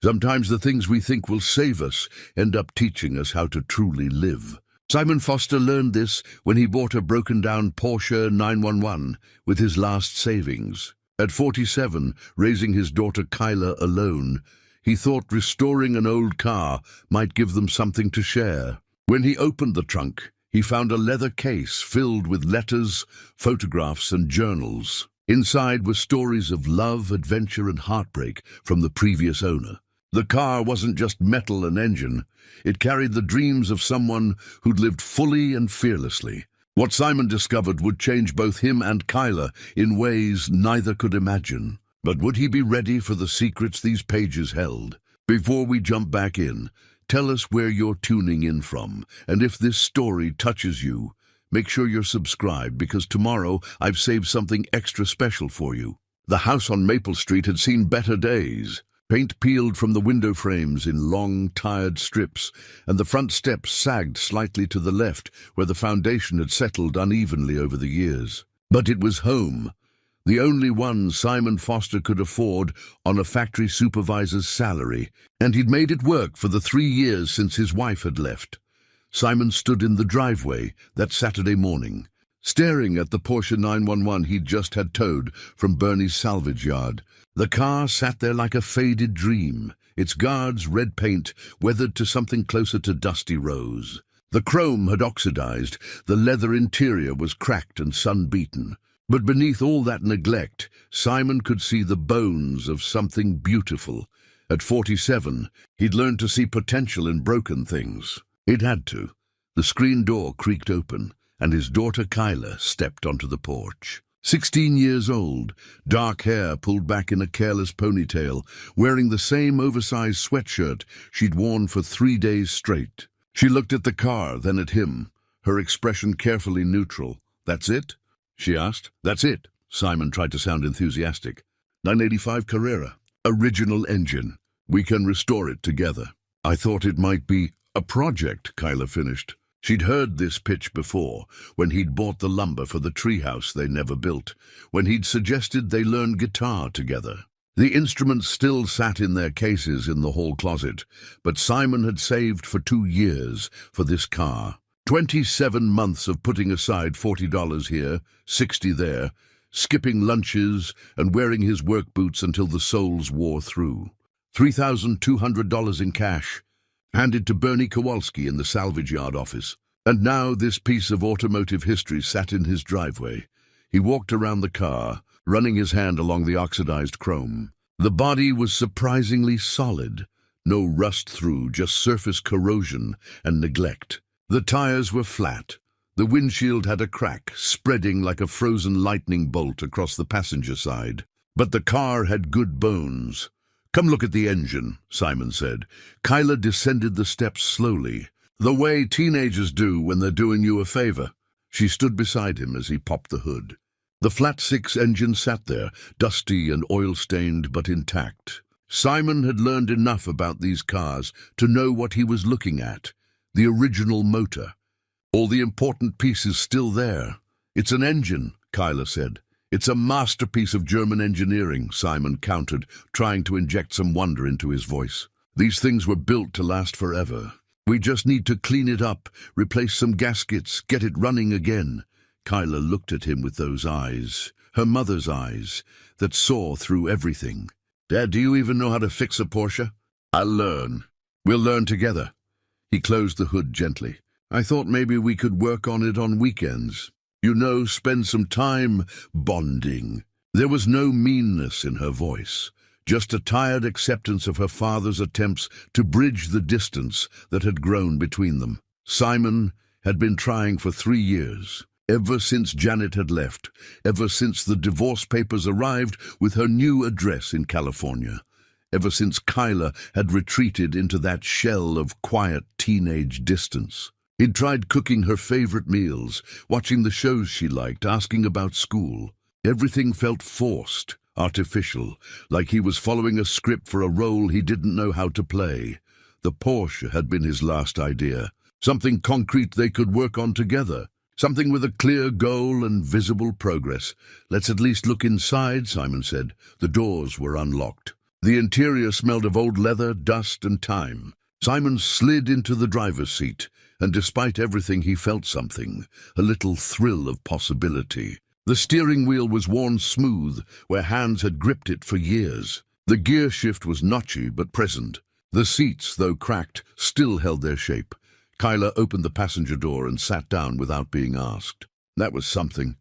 Sometimes the things we think will save us end up teaching us how to truly live. Simon Foster learned this when he bought a broken-down Porsche 911 with his last savings. At 47, raising his daughter Kyla alone, he thought restoring an old car might give them something to share. When he opened the trunk, he found a leather case filled with letters, photographs, and journals. Inside were stories of love, adventure, and heartbreak from the previous owner. The car wasn't just metal and engine. It carried the dreams of someone who'd lived fully and fearlessly. What Simon discovered would change both him and Kyla in ways neither could imagine. But would he be ready for the secrets these pages held? Before we jump back in, tell us where you're tuning in from, and if this story touches you, make sure you're subscribed, because tomorrow I've saved something extra special for you. The house on Maple Street had seen better days. Paint peeled from the window frames in long, tired strips, and the front steps sagged slightly to the left where the foundation had settled unevenly over the years. But it was home, the only one Simon Foster could afford on a factory supervisor's salary, and he'd made it work for the 3 years since his wife had left. Simon stood in the driveway that Saturday morning, staring at the Porsche 911 he'd just had towed from Bernie's salvage yard. The car sat there like a faded dream, its guards red paint weathered to something closer to dusty rose. The chrome had oxidized, the leather interior was cracked and sun-beaten. But beneath all that neglect, Simon could see the bones of something beautiful. At 47, he'd learned to see potential in broken things. It had to. The screen door creaked open, and his daughter Kyla stepped onto the porch. 16 years old, dark hair pulled back in a careless ponytail, wearing the same oversized sweatshirt she'd worn for 3 days straight. She looked at the car, then at him, her expression carefully neutral. "That's it?" she asked. "That's it." Simon tried to sound enthusiastic. 985 Carrera. Original engine. We can restore it together. I thought it might be a project, Kyla finished. She'd heard this pitch before, when he'd bought the lumber for the treehouse they never built, when he'd suggested they learn guitar together. The instruments still sat in their cases in the hall closet, but Simon had saved for 2 years for this car. 27 months of putting aside $40 here, $60 there, skipping lunches and wearing his work boots until the soles wore through. $3,200 in cash, handed to Bernie Kowalski in the salvage yard office. And now this piece of automotive history sat in his driveway. He walked around the car, running his hand along the oxidized chrome. The body was surprisingly solid. No rust through, just surface corrosion and neglect. The tires were flat. The windshield had a crack, spreading like a frozen lightning bolt across the passenger side. But the car had good bones. "Come look at the engine," Simon said. Kyla descended the steps slowly, the way teenagers do when they're doing you a favor. She stood beside him as he popped the hood. The flat-six engine sat there, dusty and oil-stained but intact. Simon had learned enough about these cars to know what he was looking at. The original motor. All the important pieces still there. "It's an engine," Kyla said. "It's a masterpiece of German engineering," Simon countered, trying to inject some wonder into his voice. "These things were built to last forever. We just need to clean it up, replace some gaskets, get it running again." Kyla looked at him with those eyes, her mother's eyes, that saw through everything. "Dad, do you even know how to fix a Porsche?" "I'll learn. We'll learn together." He closed the hood gently. "I thought maybe we could work on it on weekends. You know, spend some time bonding." There was no meanness in her voice, just a tired acceptance of her father's attempts to bridge the distance that had grown between them. Simon had been trying for 3 years, ever since Janet had left, ever since the divorce papers arrived with her new address in California, ever since Kyla had retreated into that shell of quiet teenage distance. He'd tried cooking her favorite meals, watching the shows she liked, asking about school. Everything felt forced, artificial, like he was following a script for a role he didn't know how to play. The Porsche had been his last idea, something concrete they could work on together, something with a clear goal and visible progress. "Let's at least look inside," Simon said. The doors were unlocked. The interior smelled of old leather, dust, and time. Simon slid into the driver's seat, and despite everything he felt something, a little thrill of possibility. The steering wheel was worn smooth, where hands had gripped it for years. The gear shift was notchy but present. The seats, though cracked, still held their shape. Kyla opened the passenger door and sat down without being asked. That was something.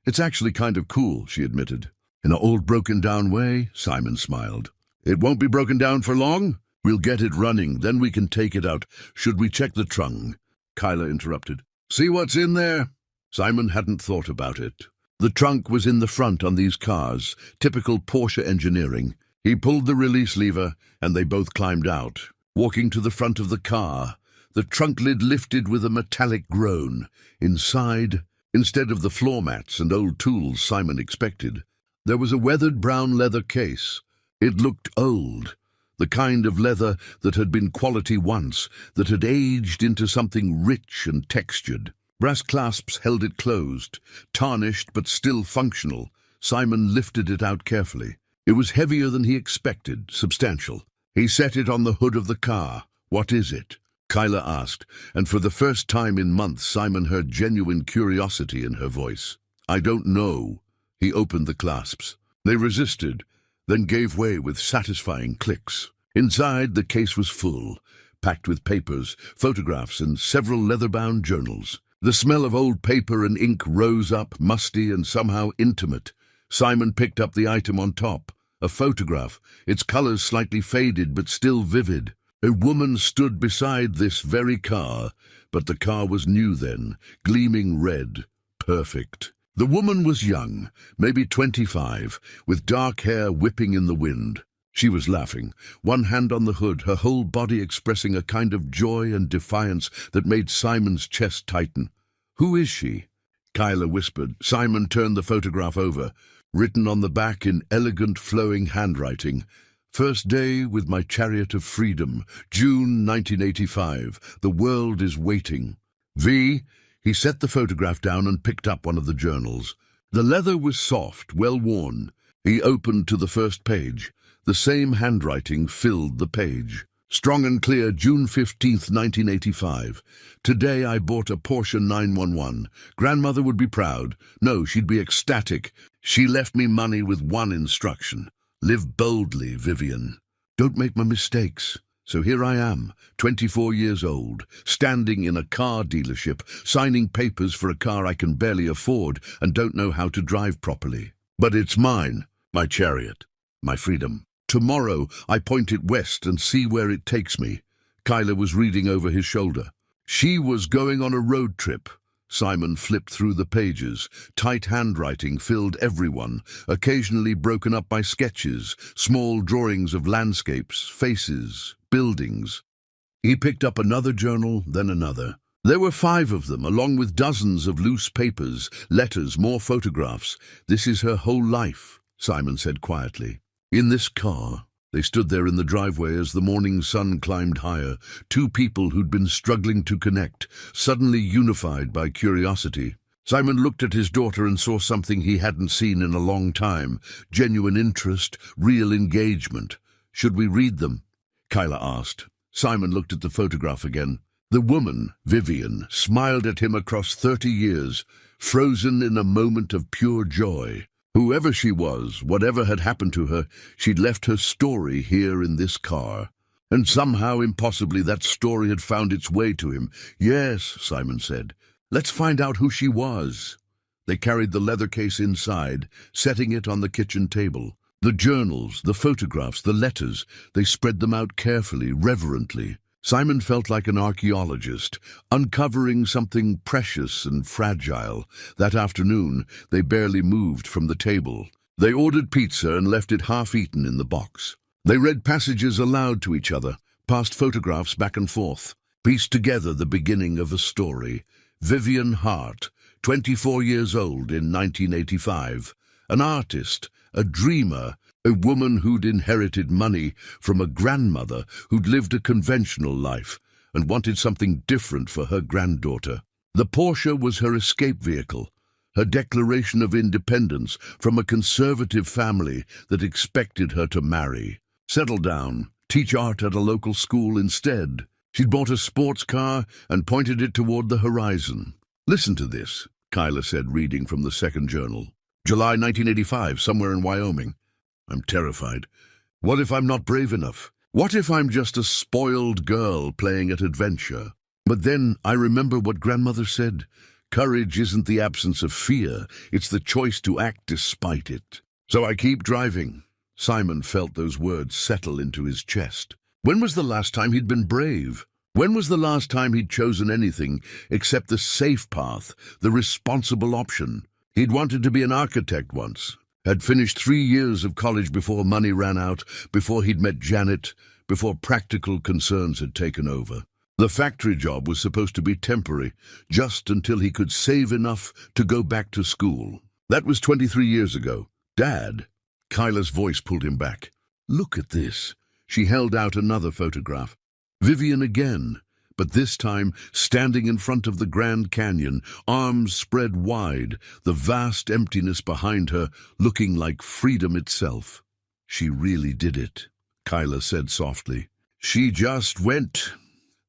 It's actually kind of cool, she admitted. In an old broken-down way, Simon smiled. It won't be broken down for long. We'll get it running, then we can take it out. Should we check the trunk? Kyla interrupted. See what's in there? Simon hadn't thought about it. The trunk was in the front on these cars, typical Porsche engineering. He pulled the release lever, and they both climbed out. Walking to the front of the car, the trunk lid lifted with a metallic groan. Inside, instead of the floor mats and old tools Simon expected, there was a weathered brown leather case. It looked old, the kind of leather that had been quality once, that had aged into something rich and textured. Brass clasps held it closed, tarnished but still functional. Simon lifted it out carefully. It was heavier than he expected, substantial. He set it on the hood of the car. What is it? Kyla asked, and for the first time in months Simon heard genuine curiosity in her voice. I don't know. He opened the clasps. They resisted, then gave way with satisfying clicks. Inside, the case was full, packed with papers, photographs, and several leather-bound journals. The smell of old paper and ink rose up, musty and somehow intimate. Simon picked up the item on top, a photograph, its colors slightly faded but still vivid. A woman stood beside this very car, but the car was new then, gleaming red, perfect. The woman was young, maybe 25, with dark hair whipping in the wind. She was laughing, one hand on the hood, her whole body expressing a kind of joy and defiance that made Simon's chest tighten. Who is she? Kyla whispered. Simon turned the photograph over. Written on the back in elegant, flowing handwriting, First day with my chariot of freedom, June 1985. The world is waiting. V. He set the photograph down and picked up one of the journals. The leather was soft, well worn. He opened to the first page. The same handwriting filled the page. Strong and clear, June 15th, 1985. Today I bought a Porsche 911. Grandmother would be proud. No, she'd be ecstatic. She left me money with one instruction. Live boldly, Vivian. Don't make my mistakes. So here I am, 24 years old, standing in a car dealership, signing papers for a car I can barely afford and don't know how to drive properly. But it's mine, my chariot, my freedom. Tomorrow I point it west and see where it takes me. Kyla was reading over his shoulder. She was going on a road trip. Simon flipped through the pages. Tight handwriting filled everyone, occasionally broken up by sketches, small drawings of landscapes, faces, buildings. He picked up another journal, then another. There were 5 of them, along with dozens of loose papers, letters, more photographs. This is her whole life, Simon said quietly. In this car. They stood there in the driveway as the morning sun climbed higher, 2 people who'd been struggling to connect, suddenly unified by curiosity. Simon looked at his daughter and saw something he hadn't seen in a long time, genuine interest, real engagement. Should we read them? Kyla asked. Simon looked at the photograph again. The woman, Vivian, smiled at him across 30 years, frozen in a moment of pure joy. Whoever she was, whatever had happened to her, she'd left her story here in this car. And somehow, impossibly, that story had found its way to him. Yes, Simon said. Let's find out who she was. They carried the leather case inside, setting it on the kitchen table. The journals, the photographs, the letters, they spread them out carefully, reverently. Simon felt like an archaeologist, uncovering something precious and fragile. That afternoon, they barely moved from the table. They ordered pizza and left it half-eaten in the box. They read passages aloud to each other, passed photographs back and forth, pieced together the beginning of a story. Vivian Hart, 24 years old in 1985, an artist, a dreamer, a woman who'd inherited money from a grandmother who'd lived a conventional life and wanted something different for her granddaughter. The Porsche was her escape vehicle, her declaration of independence from a conservative family that expected her to marry. Settle down. Teach art at a local school instead. She'd bought a sports car and pointed it toward the horizon. "Listen to this," Kyla said, reading from the second journal. "July 1985, somewhere in Wyoming. I'm terrified. What if I'm not brave enough? What if I'm just a spoiled girl playing at adventure? But then I remember what grandmother said. Courage isn't the absence of fear, it's the choice to act despite it. So I keep driving." Simon felt those words settle into his chest. When was the last time he'd been brave? When was the last time he'd chosen anything except the safe path, the responsible option? He'd wanted to be an architect once, had finished 3 years of college before money ran out, before he'd met Janet, before practical concerns had taken over. The factory job was supposed to be temporary, just until he could save enough to go back to school. That was 23 years ago. "Dad," Kyla's voice pulled him back. "Look at this." She held out another photograph. Vivian again, but this time standing in front of the Grand Canyon, arms spread wide, the vast emptiness behind her looking like freedom itself. "She really did it," Kyla said softly. "She just went."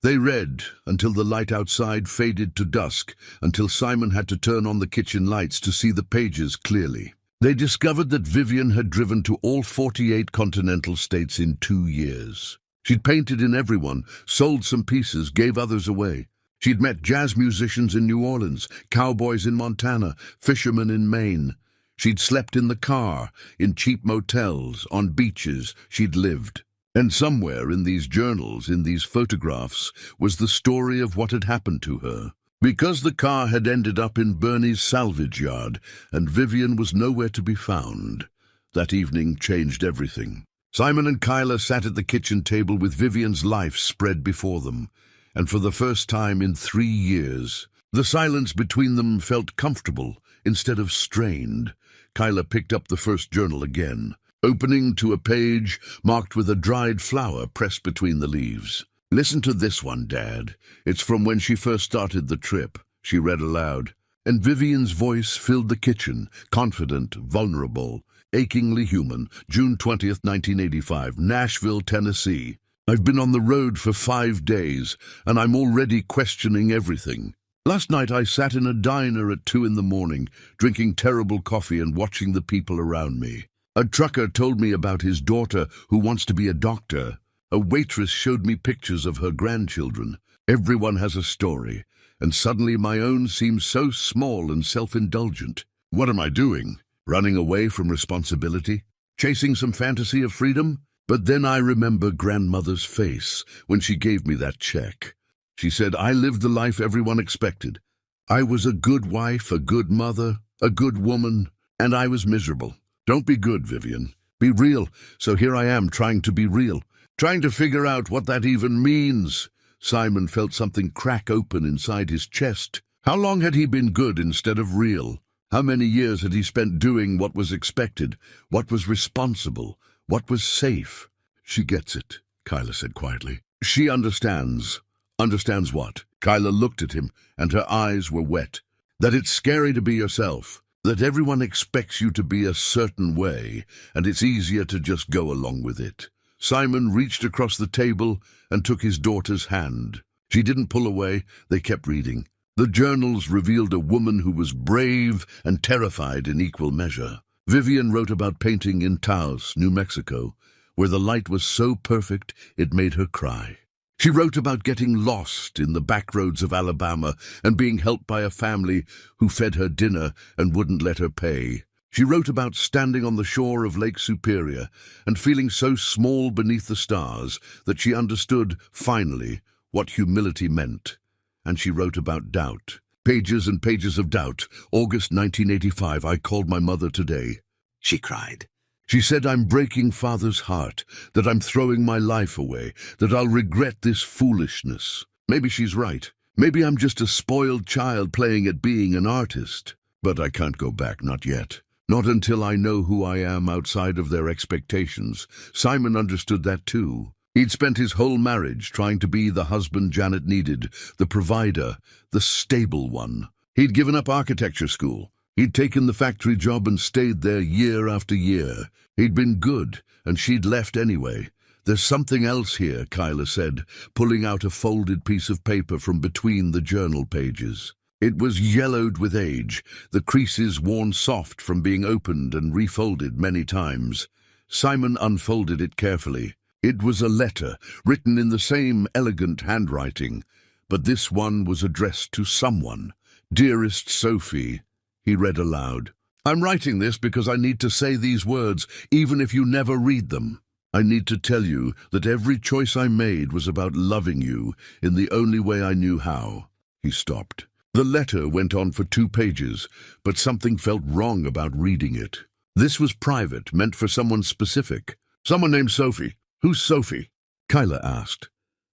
They read until the light outside faded to dusk, until Simon had to turn on the kitchen lights to see the pages clearly. They discovered that Vivian had driven to all 48 continental states in 2 years. She'd painted in every one, sold some pieces, gave others away. She'd met jazz musicians in New Orleans, cowboys in Montana, fishermen in Maine. She'd slept in the car, in cheap motels, on beaches. She'd lived. And somewhere in these journals, in these photographs, was the story of what had happened to her. Because the car had ended up in Bernie's salvage yard, and Vivian was nowhere to be found, that evening changed everything. Simon and Kyla sat at the kitchen table with Vivian's life spread before them, and for the first time in 3 years, the silence between them felt comfortable instead of strained. Kyla picked up the first journal again, opening to a page marked with a dried flower pressed between the leaves. "Listen to this one, Dad. It's from when she first started the trip," she read aloud. And Vivian's voice filled the kitchen, confident, vulnerable, achingly human. "June 20th, 1985, Nashville, Tennessee. I've been on the road for 5 days, and I'm already questioning everything. Last night I sat in a diner at 2 in the morning, drinking terrible coffee and watching the people around me. A trucker told me about his daughter who wants to be a doctor. A waitress showed me pictures of her grandchildren. Everyone has a story, and suddenly my own seems so small and self-indulgent. What am I doing? Running away from responsibility? Chasing some fantasy of freedom? But then I remember grandmother's face when she gave me that check. She said I lived the life everyone expected. I was a good wife, a good mother, a good woman, and I was miserable. Don't be good, Vivian. Be real. So here I am trying to be real, trying to figure out what that even means." Simon felt something crack open inside his chest. How long had he been good instead of real? How many years had he spent doing what was expected, what was responsible, what was safe? "She gets it," Kyla said quietly. "She understands." "Understands what?" Kyla looked at him, and her eyes were wet. "That it's scary to be yourself. That everyone expects you to be a certain way, and it's easier to just go along with it." Simon reached across the table and took his daughter's hand. She didn't pull away. They kept reading. The journals revealed a woman who was brave and terrified in equal measure. Vivian wrote about painting in Taos, New Mexico, where the light was so perfect it made her cry. She wrote about getting lost in the back roads of Alabama and being helped by a family who fed her dinner and wouldn't let her pay. She wrote about standing on the shore of Lake Superior and feeling so small beneath the stars that she understood, finally, what humility meant. And she wrote about doubt. Pages and pages of doubt. "August 1985, I called my mother today," she cried. "She said I'm breaking Father's heart, that I'm throwing my life away, that I'll regret this foolishness. Maybe she's right. Maybe I'm just a spoiled child playing at being an artist. But I can't go back, not yet. Not until I know who I am outside of their expectations." Simon understood that too. He'd spent his whole marriage trying to be the husband Janet needed, the provider, the stable one. He'd given up architecture school, He'd taken the factory job and stayed there year after year. He'd been good, and she'd left anyway. "There's something else here," Kyla said, pulling out a folded piece of paper from between the journal pages. It was yellowed with age, the creases worn soft from being opened and refolded many times. Simon unfolded it carefully. It was a letter, written in the same elegant handwriting, but this one was addressed to someone. "Dearest Sophie," he read aloud. "I'm writing this because I need to say these words, even if you never read them. I need to tell you that every choice I made was about loving you in the only way I knew how." He stopped. The letter went on for 2 pages, but something felt wrong about reading it. This was private, meant for someone specific. "Someone named Sophie. Who's Sophie?" Kyla asked.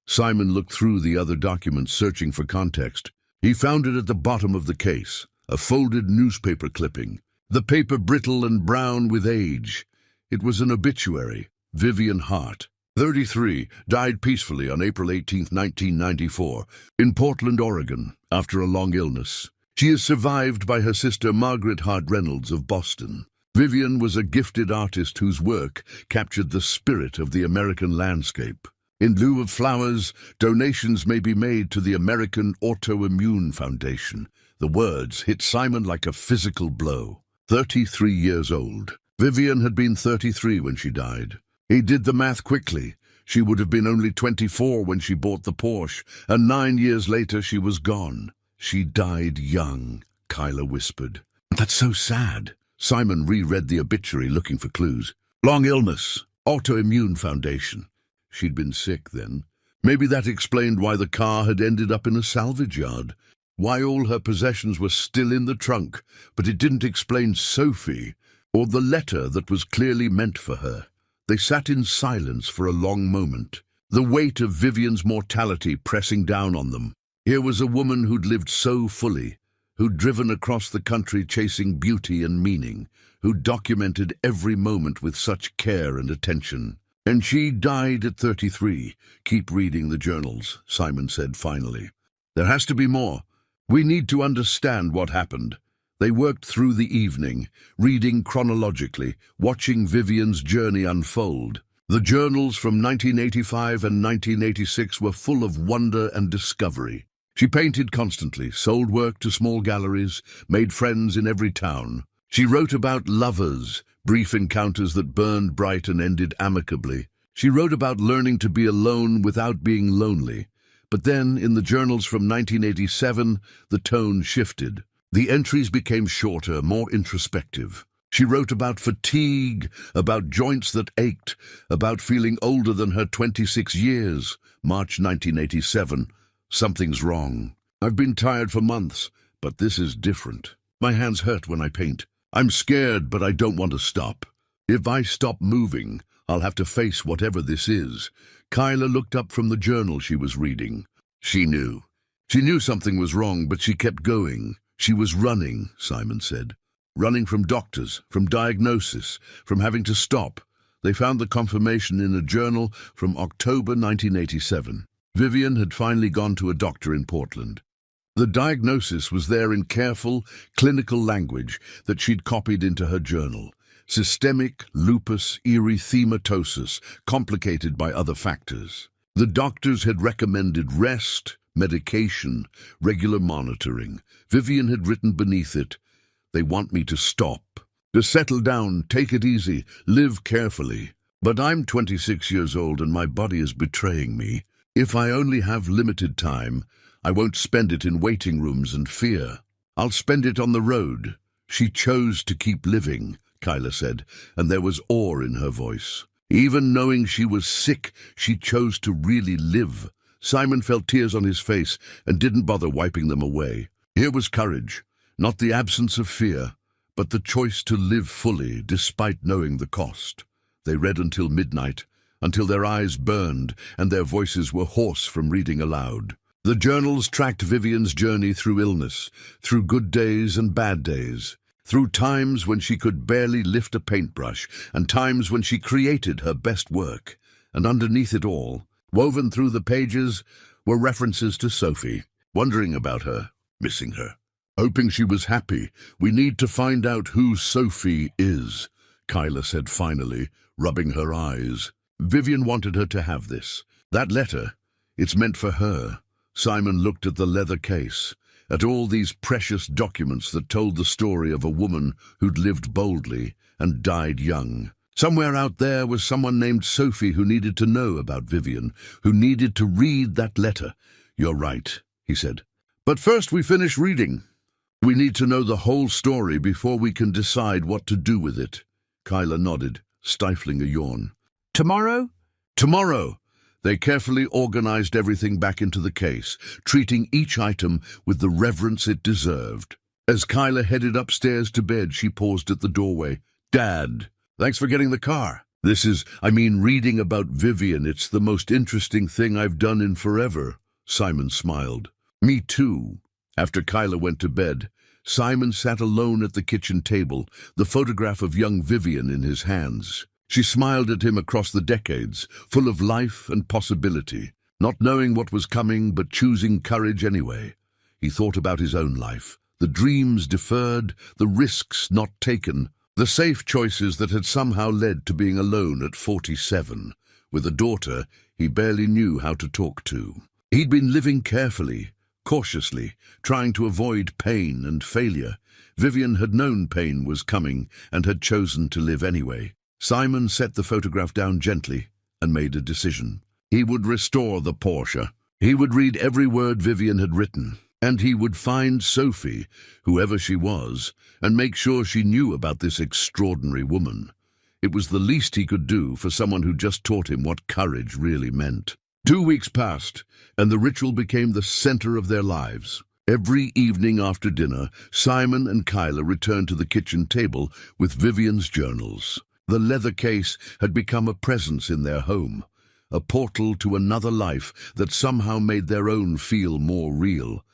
Simon looked through the other documents, searching for context. He found it at the bottom of the case, a folded newspaper clipping, the paper brittle and brown with age. It was an obituary. Vivian Hart, 33, died peacefully on April 18, 1994, in Portland, Oregon, after a long illness. She is survived by her sister Margaret Hart Reynolds of Boston. Vivian was a gifted artist whose work captured the spirit of the American landscape. In lieu of flowers, donations may be made to the American Autoimmune Foundation. The words hit Simon like a physical blow. 33 years old. Vivian had been 33 when she died. He did the math quickly. She would have been only 24 when she bought the Porsche, and 9 years later she was gone. "She died young," Kyla whispered. "That's so sad." Simon reread the obituary, looking for clues. "Long illness. Autoimmune Foundation." She'd been sick then. Maybe that explained why the car had ended up in a salvage yard. Why all her possessions were still in the trunk, but it didn't explain Sophie, or the letter that was clearly meant for her. They sat in silence for a long moment, the weight of Vivian's mortality pressing down on them. Here was a woman who'd lived so fully, who'd driven across the country chasing beauty and meaning, who'd documented every moment with such care and attention. "And she died at 33. Keep reading the journals," Simon said finally. "There has to be more. We need to understand what happened." They worked through the evening, reading chronologically, watching Vivian's journey unfold. The journals from 1985 and 1986 were full of wonder and discovery. She painted constantly, sold work to small galleries, made friends in every town. She wrote about lovers, brief encounters that burned bright and ended amicably. She wrote about learning to be alone without being lonely. But then, in the journals from 1987, the tone shifted. The entries became shorter, more introspective. She wrote about fatigue, about joints that ached, about feeling older than her 26 years. March 1987. "Something's wrong. I've been tired for months, but this is different. My hands hurt when I paint. I'm scared, but I don't want to stop. If I stop moving, I'll have to face whatever this is." Kyla looked up from the journal she was reading. She knew. She knew something was wrong, but she kept going. "She was running," Simon said. "Running from doctors, from diagnosis, from having to stop." They found the confirmation in a journal from October 1987. Vivian had finally gone to a doctor in Portland. The diagnosis was there in careful, clinical language that she'd copied into her journal. Systemic lupus erythematosus, complicated by other factors. The doctors had recommended rest, medication, regular monitoring. Vivian had written beneath it, "They want me to stop, to settle down, take it easy, live carefully. But I'm 26 years old and my body is betraying me. If I only have limited time, I won't spend it in waiting rooms and fear. I'll spend it on the road." She chose to keep living, Kyla said, and there was awe in her voice. Even knowing she was sick, she chose to really live. Simon felt tears on his face and didn't bother wiping them away. Here was courage, not the absence of fear, but the choice to live fully despite knowing the cost. They read until midnight, until their eyes burned and their voices were hoarse from reading aloud. The journals tracked Vivian's journey through illness, through good days and bad days, through times when she could barely lift a paintbrush and times when she created her best work. And underneath it all, woven through the pages, were references to Sophie, wondering about her, missing her. Hoping she was happy. We need to find out who Sophie is, Kyla said finally, rubbing her eyes. Vivian wanted her to have this. That letter, it's meant for her. Simon looked at the leather case, at all these precious documents that told the story of a woman who'd lived boldly and died young. Somewhere out there was someone named Sophie who needed to know about Vivian, who needed to read that letter. You're right, he said. But first we finish reading. We need to know the whole story before we can decide what to do with it. Kyla nodded, stifling a yawn. Tomorrow? Tomorrow! They carefully organized everything back into the case, treating each item with the reverence it deserved. As Kyla headed upstairs to bed, she paused at the doorway. Dad, thanks for getting the car. Reading about Vivian, it's the most interesting thing I've done in forever. Simon smiled. Me too. After Kyla went to bed, Simon sat alone at the kitchen table, the photograph of young Vivian in his hands. She smiled at him across the decades, full of life and possibility, not knowing what was coming but choosing courage anyway. He thought about his own life, the dreams deferred, the risks not taken, the safe choices that had somehow led to being alone at 47, with a daughter he barely knew how to talk to. He'd been living carefully, cautiously, trying to avoid pain and failure. Vivian had known pain was coming and had chosen to live anyway. Simon set the photograph down gently and made a decision. He would restore the Porsche. He would read every word Vivian had written, and he would find Sophie, whoever she was, and make sure she knew about this extraordinary woman. It was the least he could do for someone who just taught him what courage really meant. 2 weeks passed, and the ritual became the center of their lives. Every evening after dinner, Simon and Kyla returned to the kitchen table with Vivian's journals. The leather case had become a presence in their home, a portal to another life that somehow made their own feel more real.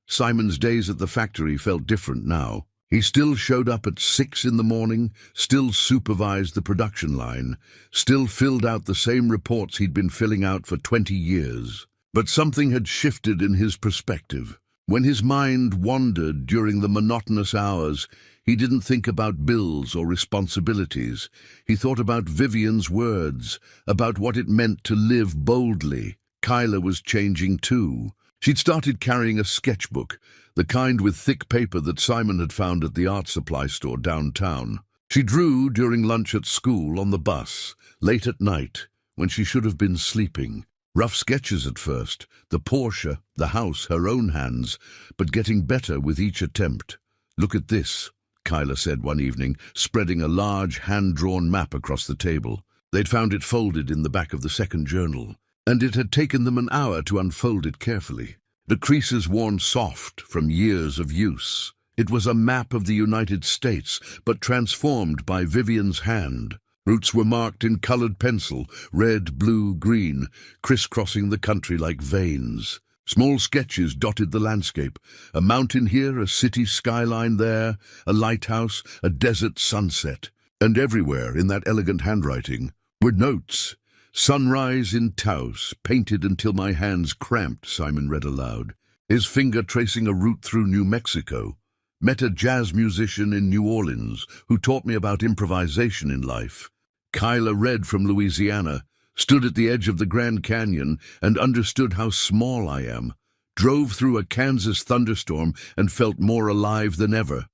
Simon's days at the factory felt different now. He still showed up at 6 in the morning, still supervised the production line, still filled out the same reports he'd been filling out for 20 years. But something had shifted in his perspective. When his mind wandered during the monotonous hours, he didn't think about bills or responsibilities. He thought about Vivian's words, about what it meant to live boldly. Kyla was changing too. She'd started carrying a sketchbook, the kind with thick paper that Simon had found at the art supply store downtown. She drew during lunch at school, on the bus, late at night, when she should have been sleeping. Rough sketches at first, the Porsche, the house, her own hands, but getting better with each attempt. Look at this, Kyla said one evening, spreading a large hand-drawn map across the table. They'd found it folded in the back of the second journal, and it had taken them an hour to unfold it carefully. The creases worn soft from years of use. It was a map of the United States, but transformed by Vivian's hand. Routes were marked in colored pencil, red, blue, green, crisscrossing the country like veins. Small sketches dotted the landscape, a mountain here, a city skyline there, a lighthouse, a desert sunset. And everywhere, in that elegant handwriting, were notes. Sunrise in Taos, painted until my hands cramped, Simon read aloud. His finger tracing a route through New Mexico. Met a jazz musician in New Orleans who taught me about improvisation in life. Kyla read from Louisiana. Stood at the edge of the Grand Canyon and understood how small I am. Drove through a Kansas thunderstorm and felt more alive than ever.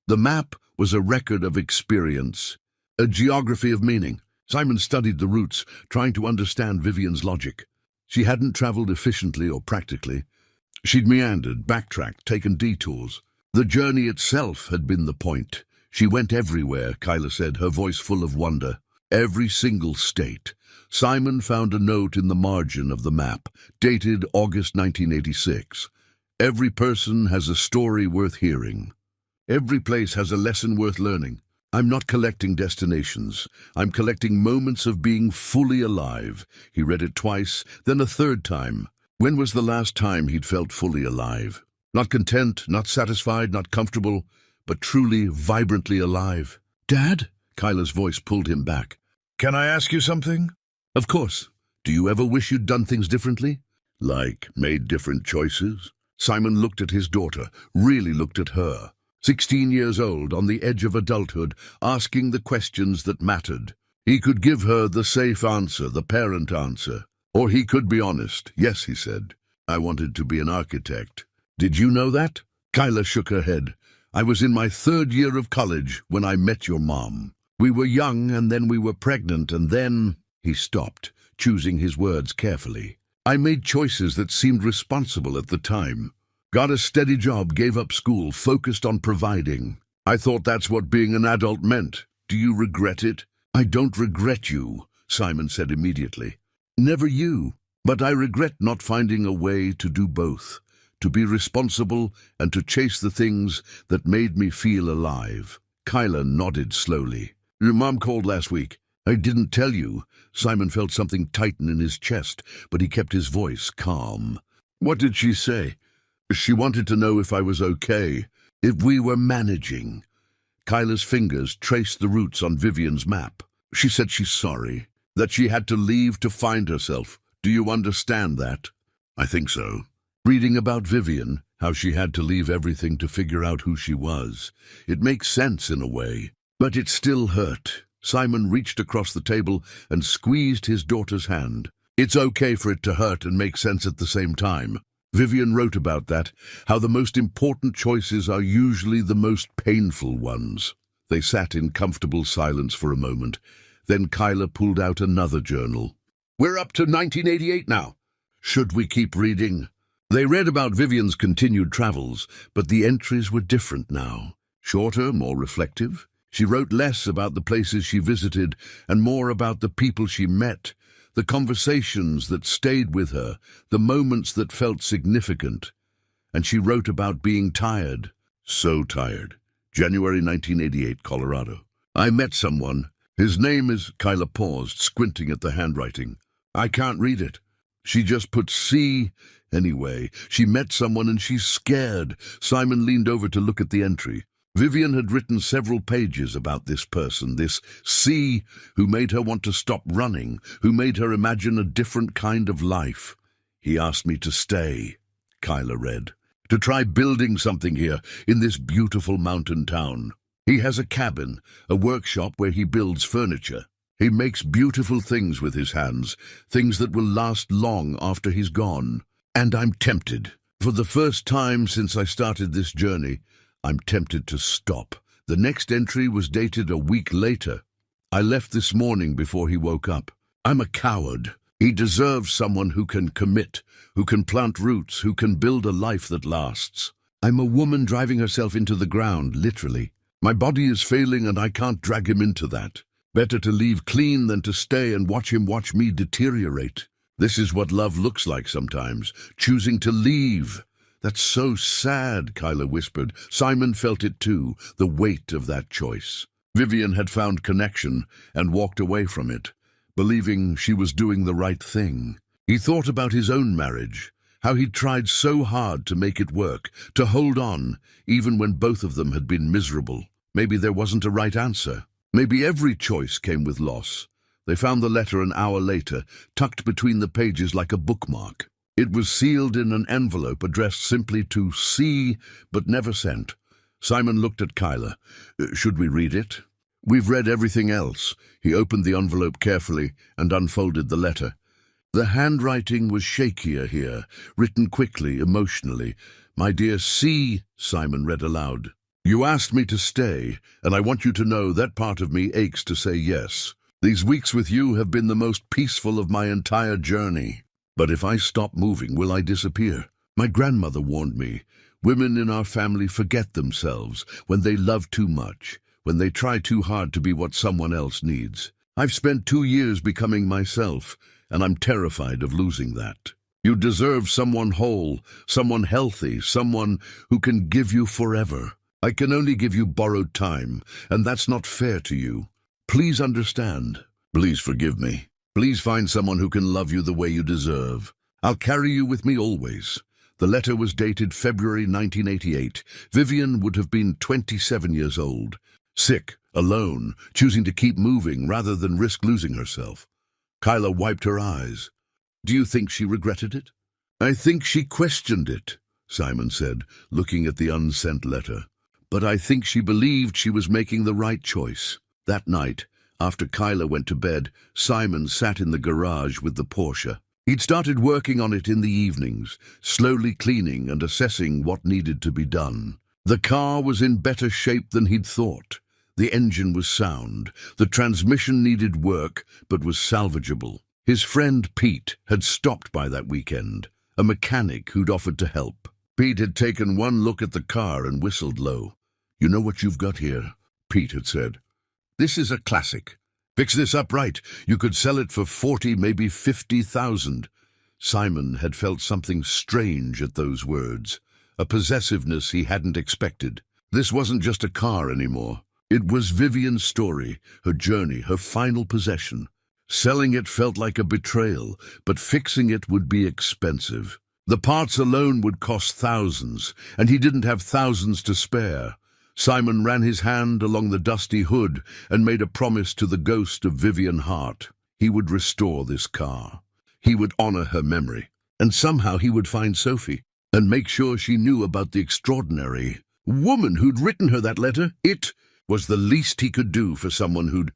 The map was a record of experience, a geography of meaning. Simon studied the routes, trying to understand Vivian's logic. She hadn't traveled efficiently or practically. She'd meandered, backtracked, taken detours. The journey itself had been the point. She went everywhere, Kyla said, her voice full of wonder. Every single state. Simon found a note in the margin of the map, dated August 1986. Every person has a story worth hearing. Every place has a lesson worth learning. I'm not collecting destinations. I'm collecting moments of being fully alive. He read it twice, then a third time. When was the last time he'd felt fully alive? Not content, not satisfied, not comfortable, but truly, vibrantly alive. Dad? Kyla's voice pulled him back. Can I ask you something? Of course. Do you ever wish you'd done things differently? Like, made different choices? Simon looked at his daughter, really looked at her. 16 years old, on the edge of adulthood, asking the questions that mattered. He could give her the safe answer, the parent answer. Or he could be honest. Yes, he said. I wanted to be an architect. Did you know that? Kyla shook her head. I was in my 3rd year of college when I met your mom. We were young, and then we were pregnant, and then... He stopped, choosing his words carefully. I made choices that seemed responsible at the time. Got a steady job, gave up school, focused on providing. I thought that's what being an adult meant. Do you regret it? I don't regret you, Simon said immediately. Never you. But I regret not finding a way to do both, to be responsible and to chase the things that made me feel alive. Kyla nodded slowly. Your mom called last week. I didn't tell you. Simon felt something tighten in his chest, but he kept his voice calm. What did she say? She wanted to know if I was okay, if we were managing. Kyla's fingers traced the routes on Vivian's map. She said she's sorry, that she had to leave to find herself. Do you understand that? I think so. Reading about Vivian, how she had to leave everything to figure out who she was. It makes sense in a way, but it still hurt. Simon reached across the table and squeezed his daughter's hand. It's okay for it to hurt and make sense at the same time. Vivian wrote about that, how the most important choices are usually the most painful ones. They sat in comfortable silence for a moment. Then Kyla pulled out another journal. We're up to 1988 now. Should we keep reading? They read about Vivian's continued travels, but the entries were different now. Shorter, more reflective. She wrote less about the places she visited and more about the people she met, the conversations that stayed with her, the moments that felt significant. And she wrote about being tired. So tired. January 1988, Colorado. I met someone. His name is... Kyla paused, squinting at the handwriting. I can't read it. She just put C. Anyway, she met someone and she's scared. Simon leaned over to look at the entry. Vivian had written several pages about this person, this C, who made her want to stop running, who made her imagine a different kind of life. He asked me to stay, Kyla read, to try building something here in this beautiful mountain town. He has a cabin, a workshop where he builds furniture. He makes beautiful things with his hands, things that will last long after he's gone. And I'm tempted. For the first time since I started this journey, I'm tempted to stop. The next entry was dated a week later. I left this morning before he woke up. I'm a coward. He deserves someone who can commit, who can plant roots, who can build a life that lasts. I'm a woman driving herself into the ground, literally. My body is failing and I can't drag him into that. Better to leave clean than to stay and watch him watch me deteriorate. This is what love looks like sometimes, choosing to leave. That's so sad, Kyla whispered. Simon felt it too, the weight of that choice. Vivian had found connection and walked away from it, believing she was doing the right thing. He thought about his own marriage, how he'd tried so hard to make it work, to hold on, even when both of them had been miserable. Maybe there wasn't a right answer. Maybe every choice came with loss. They found the letter an hour later, tucked between the pages like a bookmark. It was sealed in an envelope addressed simply to C, but never sent. Simon looked at Kyla. Should we read it? We've read everything else. He opened the envelope carefully and unfolded the letter. The handwriting was shakier here, written quickly, emotionally. My dear C, Simon read aloud. You asked me to stay, and I want you to know that part of me aches to say yes. These weeks with you have been the most peaceful of my entire journey. But if I stop moving, will I disappear? My grandmother warned me. Women in our family forget themselves when they love too much, when they try too hard to be what someone else needs. I've spent 2 years becoming myself, and I'm terrified of losing that. You deserve someone whole, someone healthy, someone who can give you forever. I can only give you borrowed time, and that's not fair to you. Please understand. Please forgive me. Please find someone who can love you the way you deserve. I'll carry you with me always. The letter was dated February 1988. Vivian would have been 27 years old. Sick, alone, choosing to keep moving rather than risk losing herself. Kyla wiped her eyes. Do you think she regretted it? I think she questioned it. Simon said, looking at the unsent letter. But I think she believed she was making the right choice. That night, after Kyla went to bed, Simon sat in the garage with the Porsche. He'd started working on it in the evenings, slowly cleaning and assessing what needed to be done. The car was in better shape than he'd thought. The engine was sound, the transmission needed work, but was salvageable. His friend Pete had stopped by that weekend, a mechanic who'd offered to help. Pete had taken one look at the car and whistled low. "You know what you've got here?" Pete had said. "This is a classic. Fix this up right. You could sell it for 40, maybe 50,000. Simon had felt something strange at those words, a possessiveness he hadn't expected. This wasn't just a car anymore. It was Vivian's story, her journey, her final possession. Selling it felt like a betrayal, but fixing it would be expensive. The parts alone would cost thousands, and he didn't have thousands to spare. Simon ran his hand along the dusty hood and made a promise to the ghost of Vivian Hart. He would restore this car. He would honor her memory. And somehow he would find Sophie and make sure she knew about the extraordinary woman who'd written her that letter. It was the least he could do for someone who'd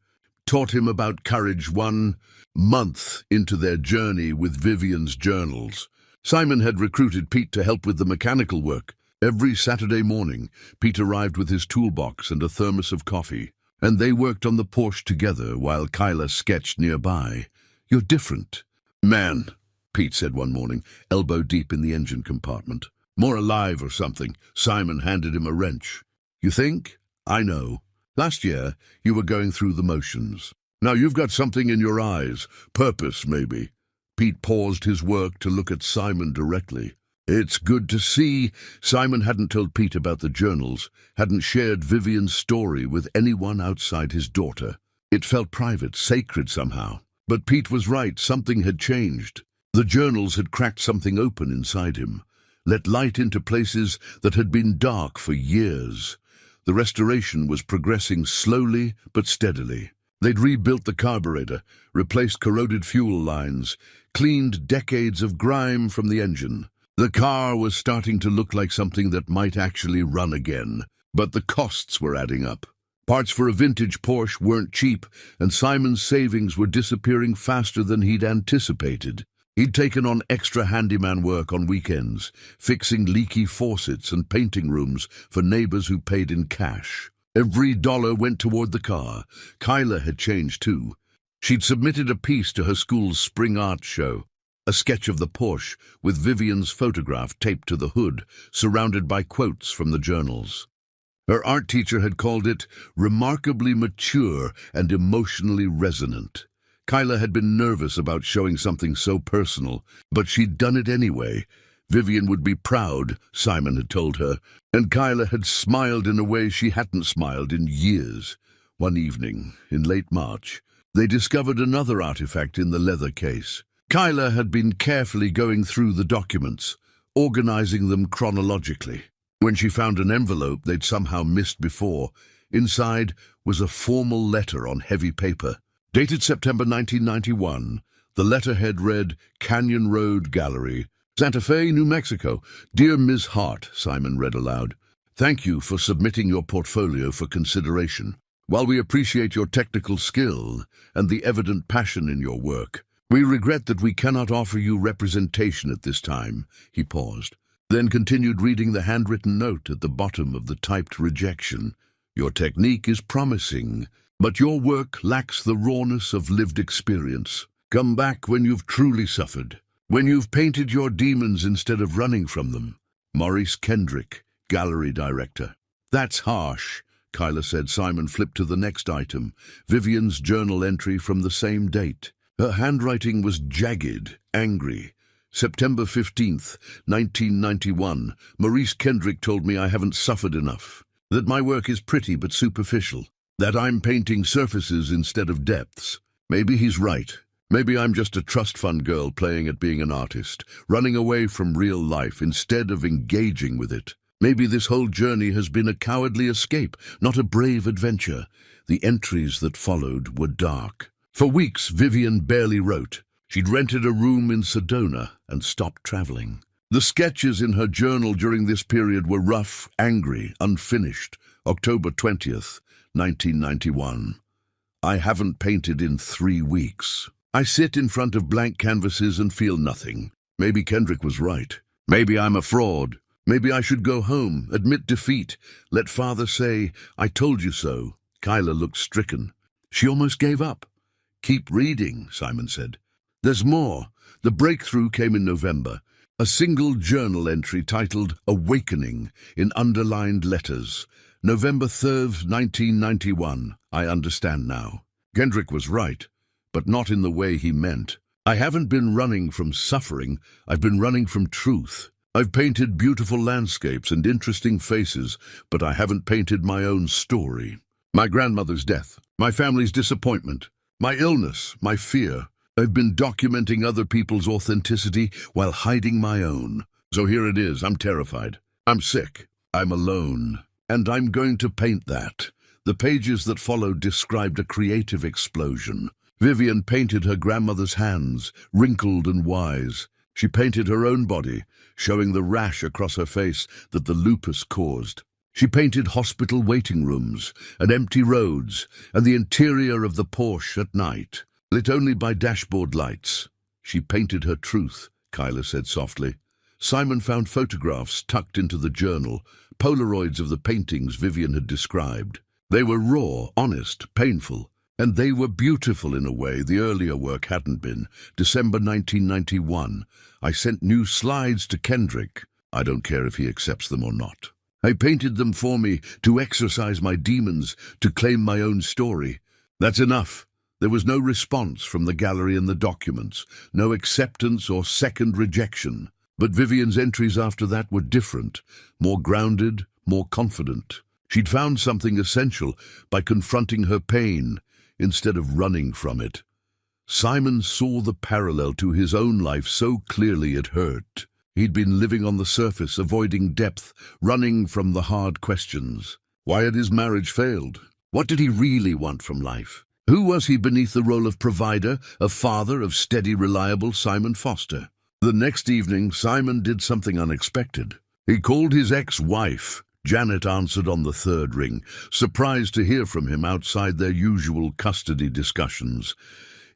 taught him about courage 1 month into their journey with Vivian's journals. Simon had recruited Pete to help with the mechanical work. Every Saturday morning, Pete arrived with his toolbox and a thermos of coffee, and they worked on the Porsche together while Kyla sketched nearby. "You're different." "Man," Pete said one morning, elbow deep in the engine compartment. "More alive or something." Simon handed him a wrench. "You think? I know. Last year, you were going through the motions. Now you've got something in your eyes. Purpose, maybe." Pete paused his work to look at Simon directly. "It's good to see." Simon hadn't told Pete about the journals, hadn't shared Vivian's story with anyone outside his daughter. It felt private, sacred somehow. But Pete was right, something had changed. The journals had cracked something open inside him, let light into places that had been dark for years. The restoration was progressing slowly but steadily. They'd rebuilt the carburetor, replaced corroded fuel lines, cleaned decades of grime from the engine. The car was starting to look like something that might actually run again, but the costs were adding up. Parts for a vintage Porsche weren't cheap, and Simon's savings were disappearing faster than he'd anticipated. He'd taken on extra handyman work on weekends, fixing leaky faucets and painting rooms for neighbors who paid in cash. Every dollar went toward the car. Kyla had changed too. She'd submitted a piece to her school's spring art show, a sketch of the Porsche with Vivian's photograph taped to the hood, surrounded by quotes from the journals. Her art teacher had called it remarkably mature and emotionally resonant. Kyla had been nervous about showing something so personal, but she'd done it anyway. Vivian would be proud, Simon had told her, and Kyla had smiled in a way she hadn't smiled in years. One evening, in late March, they discovered another artifact in the leather case. Kyla had been carefully going through the documents, organizing them chronologically, when she found an envelope they'd somehow missed before. Inside was a formal letter on heavy paper. Dated September 1991, the letterhead read, "Canyon Road Gallery, Santa Fe, New Mexico. Dear Ms. Hart," Simon read aloud, "thank you for submitting your portfolio for consideration. While we appreciate your technical skill and the evident passion in your work, we regret that we cannot offer you representation at this time." He paused, then continued reading the handwritten note at the bottom of the typed rejection. "Your technique is promising, but your work lacks the rawness of lived experience. Come back when you've truly suffered, when you've painted your demons instead of running from them. Maurice Kendrick, gallery director." "That's harsh," Kyla said. Simon flipped to the next item, Vivian's journal entry from the same date. Her handwriting was jagged, angry. "September 15th, 1991. Maurice Kendrick told me I haven't suffered enough, that my work is pretty but superficial, that I'm painting surfaces instead of depths. Maybe he's right. Maybe I'm just a trust fund girl playing at being an artist, running away from real life instead of engaging with it. Maybe this whole journey has been a cowardly escape, not a brave adventure." The entries that followed were dark. For weeks, Vivian barely wrote. She'd rented a room in Sedona and stopped traveling. The sketches in her journal during this period were rough, angry, unfinished. October 20th, 1991. I haven't painted in 3 weeks. I sit in front of blank canvases and feel nothing. Maybe Kendrick was right. Maybe I'm a fraud. Maybe I should go home, admit defeat, let father say, "I told you so." Kyla looked stricken. She almost gave up. "Keep reading," Simon said. "There's more." The breakthrough came in November. A single journal entry titled "Awakening" in underlined letters. November 3rd, 1991. I understand now. Kendrick was right, but not in the way he meant. I haven't been running from suffering, I've been running from truth. I've painted beautiful landscapes and interesting faces, but I haven't painted my own story. My grandmother's death, my family's disappointment, my illness, my fear. I've been documenting other people's authenticity while hiding my own. So here it is, I'm terrified. I'm sick. I'm alone. And I'm going to paint that. The pages that followed described a creative explosion. Vivian painted her grandmother's hands, wrinkled and wise. She painted her own body, showing the rash across her face that the lupus caused. She painted hospital waiting rooms and empty roads and the interior of the Porsche at night, lit only by dashboard lights. She painted her truth, Kyla said softly. Simon found photographs tucked into the journal, Polaroids of the paintings Vivian had described. They were raw, honest, painful, and they were beautiful in a way the earlier work hadn't been. December 1991. I sent new slides to Kendrick. I don't care if he accepts them or not. I painted them for me to exorcise my demons, to claim my own story. That's enough. There was no response from the gallery and the documents, no acceptance or second rejection. But Vivian's entries after that were different, more grounded, more confident. She'd found something essential by confronting her pain instead of running from it. Simon saw the parallel to his own life so clearly it hurt. He'd been living on the surface, avoiding depth, running from the hard questions. Why had his marriage failed? What did he really want from life? Who was he beneath the role of provider, of father, of steady, reliable Simon Foster? The next evening, Simon did something unexpected. He called his ex-wife. Janet answered on the third ring, surprised to hear from him outside their usual custody discussions.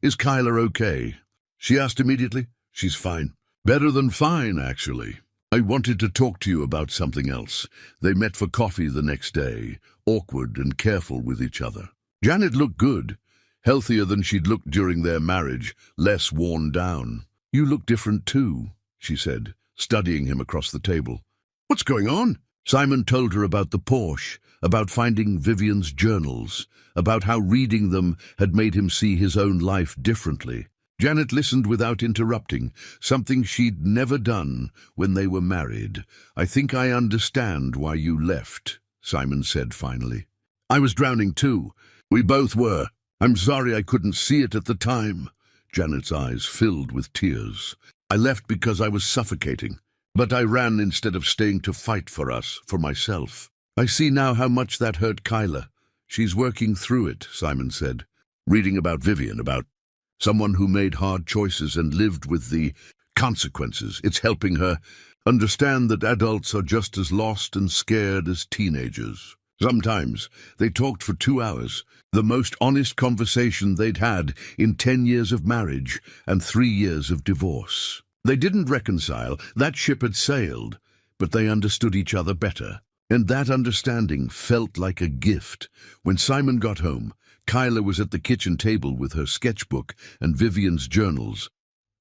"Is Kyla okay?" She asked immediately. "She's fine. Better than fine, actually. I wanted to talk to you about something else." They met for coffee the next day, awkward and careful with each other. Janet looked good, healthier than she'd looked during their marriage, less worn down. "You look different too," she said, studying him across the table. "What's going on?" Simon told her about the Porsche, about finding Vivian's journals, about how reading them had made him see his own life differently. Janet listened without interrupting, something she'd never done when they were married. "I think I understand why you left," Simon said finally. "I was drowning too. We both were. I'm sorry I couldn't see it at the time." Janet's eyes filled with tears. "I left because I was suffocating. But I ran instead of staying to fight for us, for myself. I see now how much that hurt Kyla. She's working through it," Simon said, reading about Vivian, about someone who made hard choices and lived with the consequences. It's helping her understand that adults are just as lost and scared as teenagers. Sometimes they talked for 2 hours, the most honest conversation they'd had in 10 years of marriage and 3 years of divorce. They didn't reconcile, that ship had sailed, but they understood each other better. And that understanding felt like a gift. When Simon got home, Kyla was at the kitchen table with her sketchbook and Vivian's journals.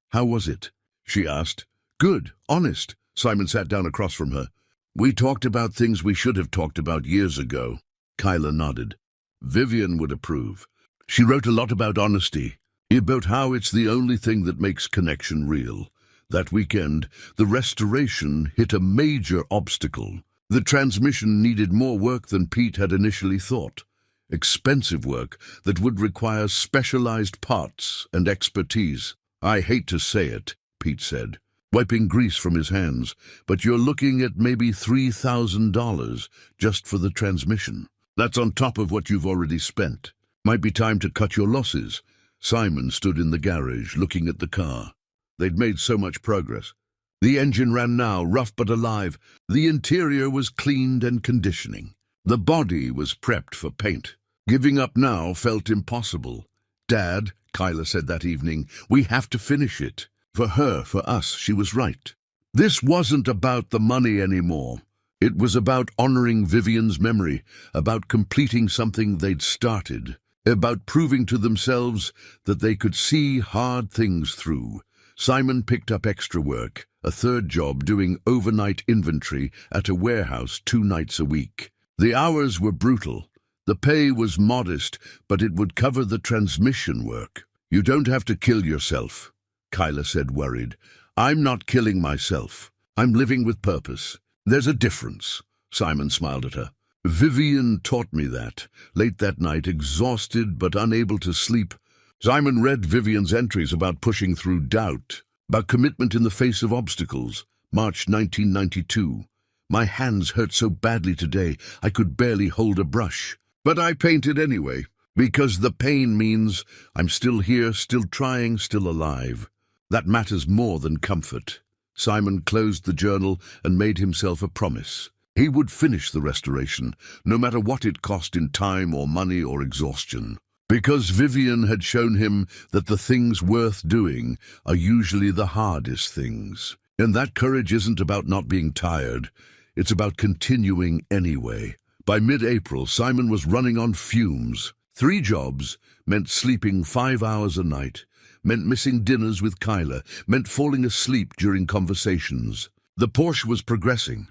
"How was it?" she asked. "Good, honest." Simon sat down across from her. "We talked about things we should have talked about years ago." Kyla nodded. Vivian would approve. She wrote a lot about honesty, about how it's the only thing that makes connection real. That weekend, the restoration hit a major obstacle. The transmission needed more work than Pete had initially thought. Expensive work that would require specialized parts and expertise. "I hate to say it," Pete said, wiping grease from his hands, "but you're looking at maybe $3,000 just for the transmission. That's on top of what you've already spent. Might be time to cut your losses." Simon stood in the garage, looking at the car. They'd made so much progress. The engine ran now, rough but alive. The interior was cleaned and conditioning. The body was prepped for paint. Giving up now felt impossible. "Dad," Kyla said that evening, "we have to finish it." For her, for us, she was right. This wasn't about the money anymore. It was about honoring Vivian's memory, about completing something they'd started, about proving to themselves that they could see hard things through. Simon picked up extra work, a third job doing overnight inventory at a warehouse 2 nights a week. The hours were brutal. The pay was modest, but it would cover the transmission work. "You don't have to kill yourself," Kyla said, worried. "I'm not killing myself. I'm living with purpose. There's a difference." Simon smiled at her. "Vivian taught me that." Late that night, exhausted but unable to sleep, Simon read Vivian's entries about pushing through doubt, about commitment in the face of obstacles. March 1992. "My hands hurt so badly today, I could barely hold a brush. But I painted anyway, because the pain means I'm still here, still trying, still alive. That matters more than comfort." Simon closed the journal and made himself a promise. He would finish the restoration, no matter what it cost in time or money or exhaustion. Because Vivian had shown him that the things worth doing are usually the hardest things. And that courage isn't about not being tired. It's about continuing anyway. By mid-April, Simon was running on fumes. 3 jobs meant sleeping 5 hours a night, meant missing dinners with Kyla, meant falling asleep during conversations. The Porsche was progressing.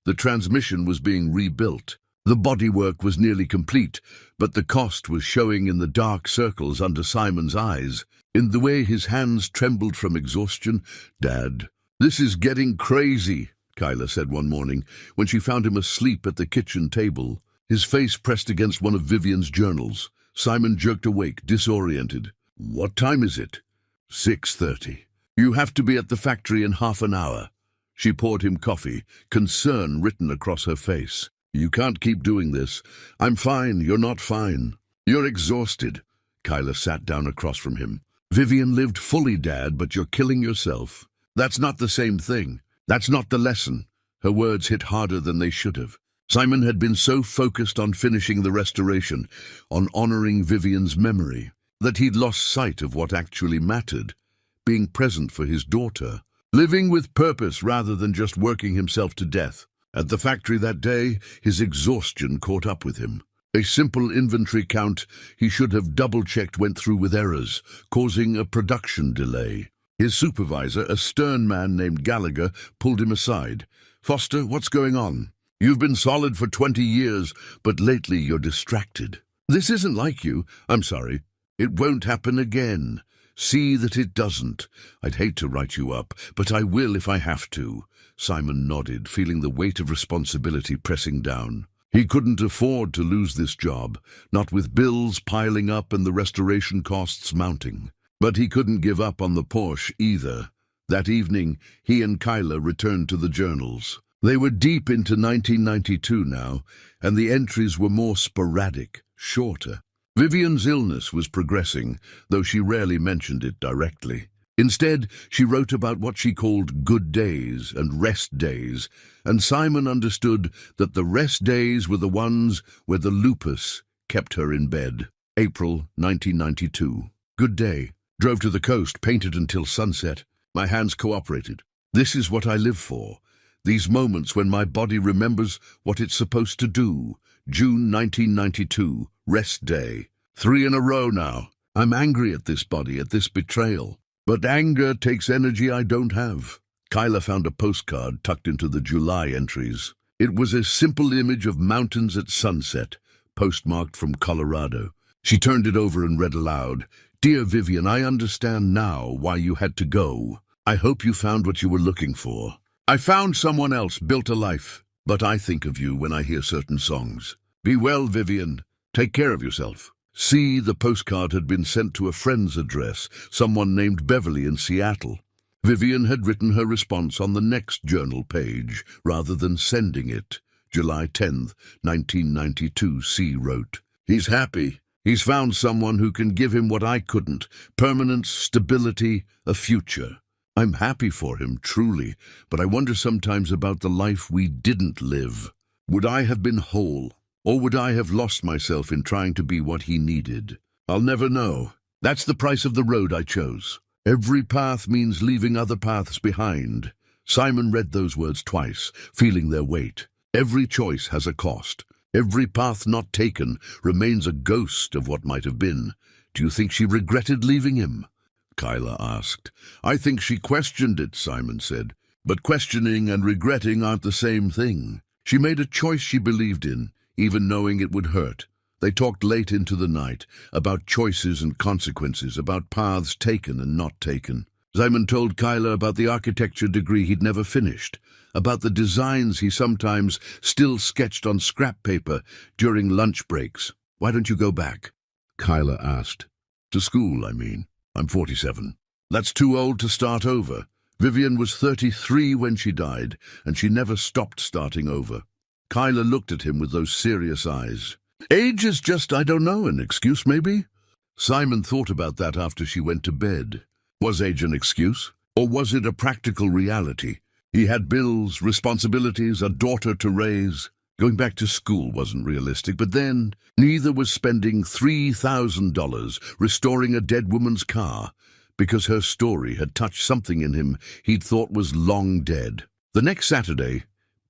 The transmission was being rebuilt. The bodywork was nearly complete, but the cost was showing in the dark circles under Simon's eyes, in the way his hands trembled from exhaustion. "Dad, this is getting crazy," Kyla said one morning, when she found him asleep at the kitchen table, his face pressed against one of Vivian's journals. Simon jerked awake, disoriented. "What time is it?" 6:30. "You have to be at the factory in half an hour." She poured him coffee, concern written across her face. "You can't keep doing this." "I'm fine, you're not fine. You're exhausted." Kyla sat down across from him. "Vivian lived fully, Dad, but you're killing yourself. That's not the same thing. That's not the lesson." Her words hit harder than they should have. Simon had been so focused on finishing the restoration, on honoring Vivian's memory, that he'd lost sight of what actually mattered, being present for his daughter, living with purpose rather than just working himself to death. At the factory that day, his exhaustion caught up with him. A simple inventory count he should have double-checked went through with errors, causing a production delay. His supervisor, a stern man named Gallagher, pulled him aside. "Foster, what's going on? You've been solid for 20 years, but lately you're distracted. This isn't like you." "I'm sorry. It won't happen again. See that it doesn't. I'd hate to write you up, but I will if I have to." Simon nodded, feeling the weight of responsibility pressing down. He couldn't afford to lose this job, not with bills piling up and the restoration costs mounting. But he couldn't give up on the Porsche either. That evening, he and Kyla returned to the journals. They were deep into 1992 now, and the entries were more sporadic, shorter. Vivian's illness was progressing, though she rarely mentioned it directly. Instead, she wrote about what she called good days and rest days, and Simon understood that the rest days were the ones where the lupus kept her in bed. April 1992. "Good day. Drove to the coast, painted until sunset. My hands cooperated. This is what I live for. These moments when my body remembers what it's supposed to do. June 1992, rest day. 3 in a row now. I'm angry at this body, at this betrayal. But anger takes energy I don't have." Kyla found a postcard tucked into the July entries. It was a simple image of mountains at sunset, postmarked from Colorado. She turned it over and read aloud. "Dear Vivian, I understand now why you had to go. I hope you found what you were looking for. I found someone else, built a life, but I think of you when I hear certain songs. Be well, Vivian. Take care of yourself." See, the postcard had been sent to a friend's address, someone named Beverly in Seattle. Vivian had written her response on the next journal page, rather than sending it. July 10th, 1992, C wrote, "He's happy. He's found someone who can give him what I couldn't, permanence, stability, a future. I'm happy for him, truly, but I wonder sometimes about the life we didn't live. Would I have been whole, or would I have lost myself in trying to be what he needed? I'll never know. That's the price of the road I chose. Every path means leaving other paths behind. Simon read those words twice, feeling their weight. Every choice has a cost. Every path not taken remains a ghost of what might have been. Do you think she regretted leaving him? Kyla asked. I think she questioned it, Simon said. But questioning and regretting aren't the same thing. She made a choice she believed in, even knowing it would hurt. They talked late into the night, about choices and consequences, about paths taken and not taken. Simon told Kyla about the architecture degree he'd never finished, about the designs he sometimes still sketched on scrap paper during lunch breaks. Why don't you go back? Kyla asked. To school, I mean. I'm 47. That's too old to start over. Vivian was 33 when she died, and she never stopped starting over. Kyla looked at him with those serious eyes. Age is just, I don't know, an excuse maybe? Simon thought about that after she went to bed. Was age an excuse? Or was it a practical reality? He had bills, responsibilities, a daughter to raise. Going back to school wasn't realistic, but then neither was spending $3,000 restoring a dead woman's car because her story had touched something in him he'd thought was long dead. The next Saturday,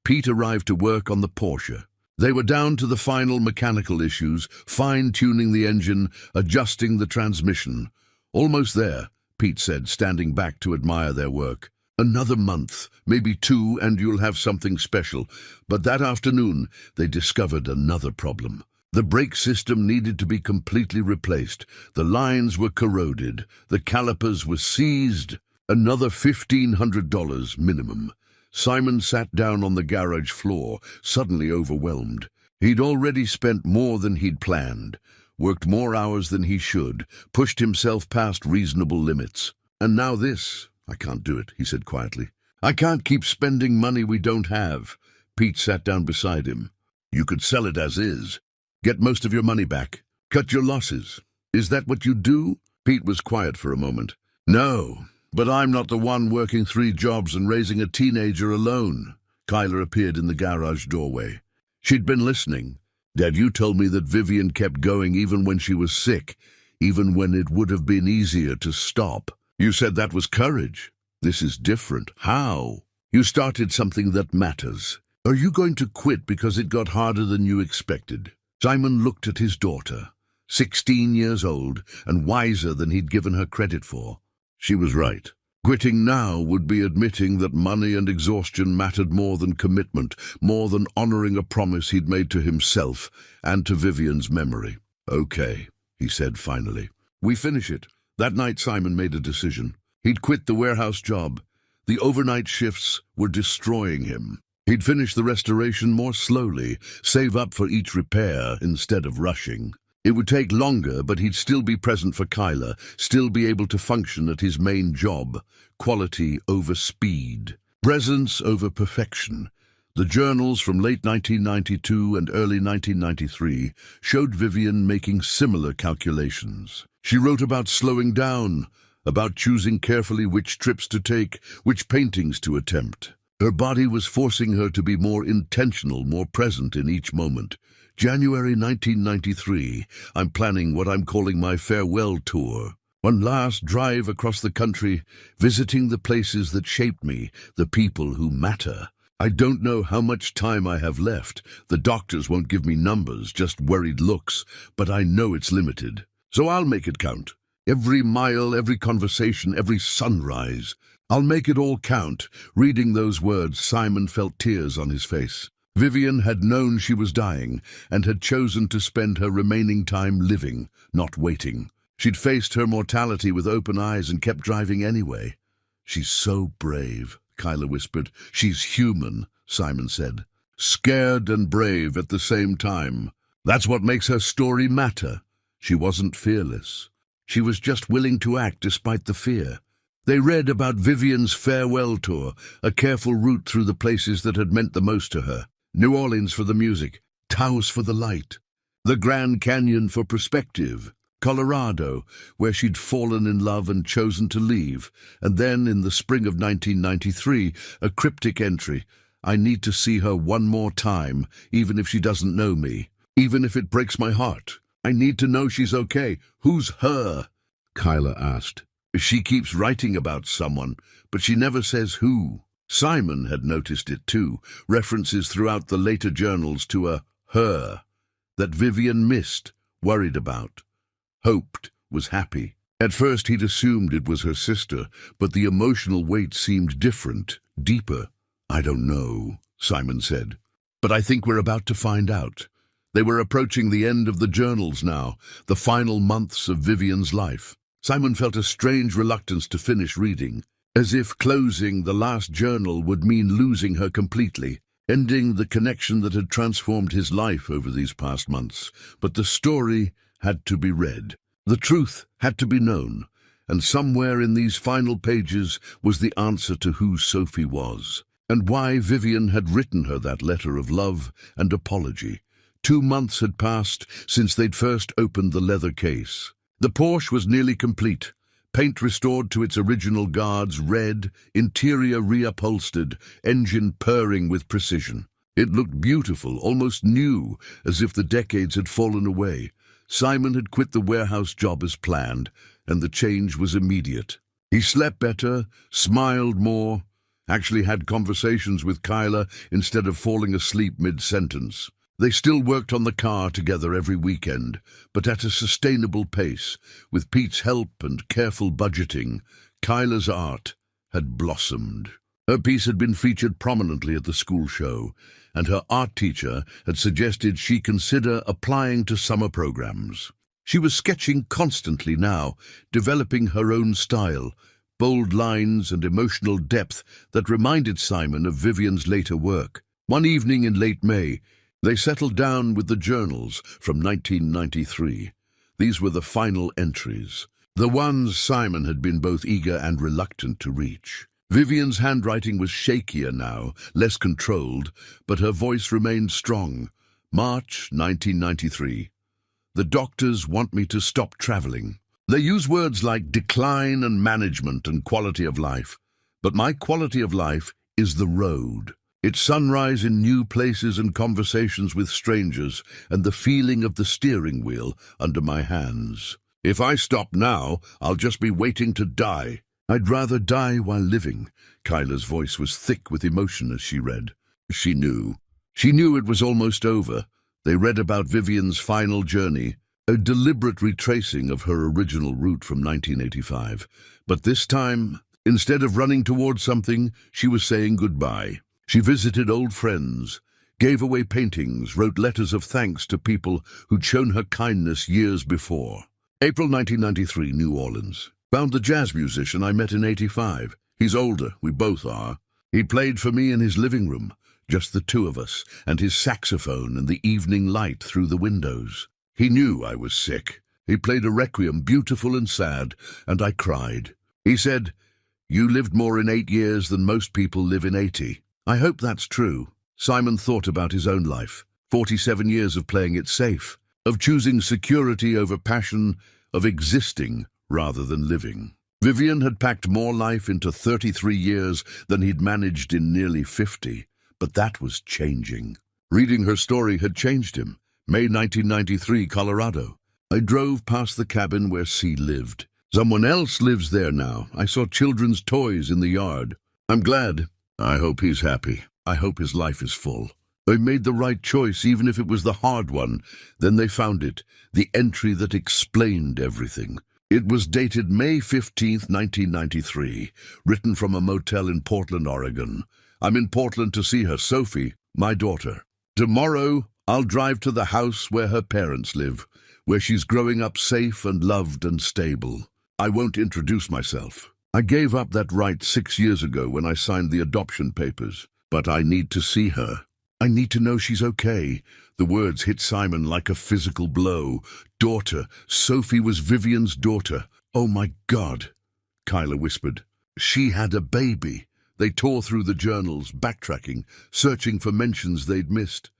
Pete arrived to work on the Porsche. They were down to the final mechanical issues, fine-tuning the engine, adjusting the transmission. Almost there, Pete said, standing back to admire their work. Another month, maybe 2, and you'll have something special. But that afternoon, they discovered another problem. The brake system needed to be completely replaced. The lines were corroded. The calipers were seized. Another $1,500 minimum. Simon sat down on the garage floor, suddenly overwhelmed. He'd already spent more than he'd planned, worked more hours than he should, pushed himself past reasonable limits. And now this. I can't do it, he said quietly. I can't keep spending money we don't have. Pete sat down beside him. You could sell it as is. Get most of your money back. Cut your losses. Is that what you do? Pete was quiet for a moment. No, but I'm not the one working 3 jobs and raising a teenager alone. Kyla appeared in the garage doorway. She'd been listening. Dad, you told me that Vivian kept going even when she was sick, even when it would have been easier to stop. You said that was courage. This is different. How? You started something that matters. Are you going to quit because it got harder than you expected? Simon looked at his daughter, 16 years old and wiser than he'd given her credit for. She was right. Quitting now would be admitting that money and exhaustion mattered more than commitment, more than honoring a promise he'd made to himself and to Vivian's memory. Okay, he said finally. We finish it. That night Simon made a decision. He'd quit the warehouse job. The overnight shifts were destroying him. He'd finish the restoration more slowly, save up for each repair instead of rushing. It would take longer, but he'd still be present for Kyla, still be able to function at his main job. Quality over speed. Presence over perfection. The journals from late 1992 and early 1993 showed Vivian making similar calculations. She wrote about slowing down, about choosing carefully which trips to take, which paintings to attempt. Her body was forcing her to be more intentional, more present in each moment. January 1993, I'm planning what I'm calling my farewell tour. One last drive across the country, visiting the places that shaped me, the people who matter. I don't know how much time I have left. The doctors won't give me numbers, just worried looks, but I know it's limited. So I'll make it count. Every mile, every conversation, every sunrise. I'll make it all count. Reading those words, Simon felt tears on his face. Vivian had known she was dying and had chosen to spend her remaining time living, not waiting. She'd faced her mortality with open eyes and kept driving anyway. She's so brave, Kyla whispered. She's human, Simon said. Scared and brave at the same time. That's what makes her story matter. She wasn't fearless. She was just willing to act despite the fear. They read about Vivian's farewell tour, a careful route through the places that had meant the most to her. New Orleans for the music, Taos for the light, the Grand Canyon for perspective. Colorado, where she'd fallen in love and chosen to leave. And then, in the spring of 1993, a cryptic entry: "I need to see her one more time, even if she doesn't know me. Even if it breaks my heart. I need to know she's okay." "Who's her?" Kyla asked. "She keeps writing about someone, but she never says who." Simon had noticed it too, references throughout the later journals to a her that Vivian missed, worried about, hoped was happy. At first he'd assumed it was her sister, but the emotional weight seemed different, deeper. "I don't know," Simon said, "but I think we're about to find out." They were approaching the end of the journals now, the final months of Vivian's life. Simon felt a strange reluctance to finish reading, as if closing the last journal would mean losing her completely, ending the connection that had transformed his life over these past months. But the story had to be read. The truth had to be known, and somewhere in these final pages was the answer to who Sophie was, and why Vivian had written her that letter of love and apology. 2 months had passed since they'd first opened the leather case. The Porsche was nearly complete. Paint restored to its original guards, red, interior reupholstered, engine purring with precision. It looked beautiful, almost new, as if the decades had fallen away. Simon had quit the warehouse job as planned, and the change was immediate. He slept better, smiled more, actually had conversations with Kyla instead of falling asleep mid-sentence. They still worked on the car together every weekend, but at a sustainable pace. With Pete's help and careful budgeting, Kyla's art had blossomed. Her piece had been featured prominently at the school show, and her art teacher had suggested she consider applying to summer programs. She was sketching constantly now, developing her own style, bold lines and emotional depth that reminded Simon of Vivian's later work. One evening in late May, they settled down with the journals from 1993. These were the final entries, the ones Simon had been both eager and reluctant to reach. Vivian's handwriting was shakier now, less controlled, but her voice remained strong. March 1993. "The doctors want me to stop traveling. They use words like decline and management and quality of life. But my quality of life is the road. It's sunrise in new places and conversations with strangers, and the feeling of the steering wheel under my hands. If I stop now, I'll just be waiting to die. I'd rather die while living." Kyla's voice was thick with emotion as she read. She knew. She knew it was almost over. They read about Vivian's final journey, a deliberate retracing of her original route from 1985. But this time, instead of running towards something, she was saying goodbye. She visited old friends, gave away paintings, wrote letters of thanks to people who'd shown her kindness years before. April 1993, New Orleans. Found the jazz musician I met in '85. He's older, we both are. He played for me in his living room, just the two of us, and his saxophone and the evening light through the windows. He knew I was sick. He played a requiem, beautiful and sad, and I cried. He said, "You lived more in 8 years than most people live in 80. I hope that's true. Simon thought about his own life. 47 years of playing it safe, of choosing security over passion, of existing rather than living. Vivian had packed more life into 33 years than he'd managed in nearly 50, but that was changing. Reading her story had changed him. May 1993, Colorado. I drove past the cabin where C lived. Someone else lives there now. I saw children's toys in the yard. I'm glad. I hope he's happy. I hope his life is full. They made the right choice, even if it was the hard one. Then they found it, the entry that explained everything. It was dated May 15th, 1993, written from a motel in Portland, Oregon. I'm in Portland to see her, Sophie, my daughter. Tomorrow, I'll drive to the house where her parents live, where she's growing up safe and loved and stable. I won't introduce myself. I gave up that right 6 years ago when I signed the adoption papers. But I need to see her. I need to know she's okay. The words hit Simon like a physical blow. Daughter. Sophie was Vivian's daughter. Oh my God, Kyla whispered. She had a baby. They tore through the journals, backtracking, searching for mentions they'd missed.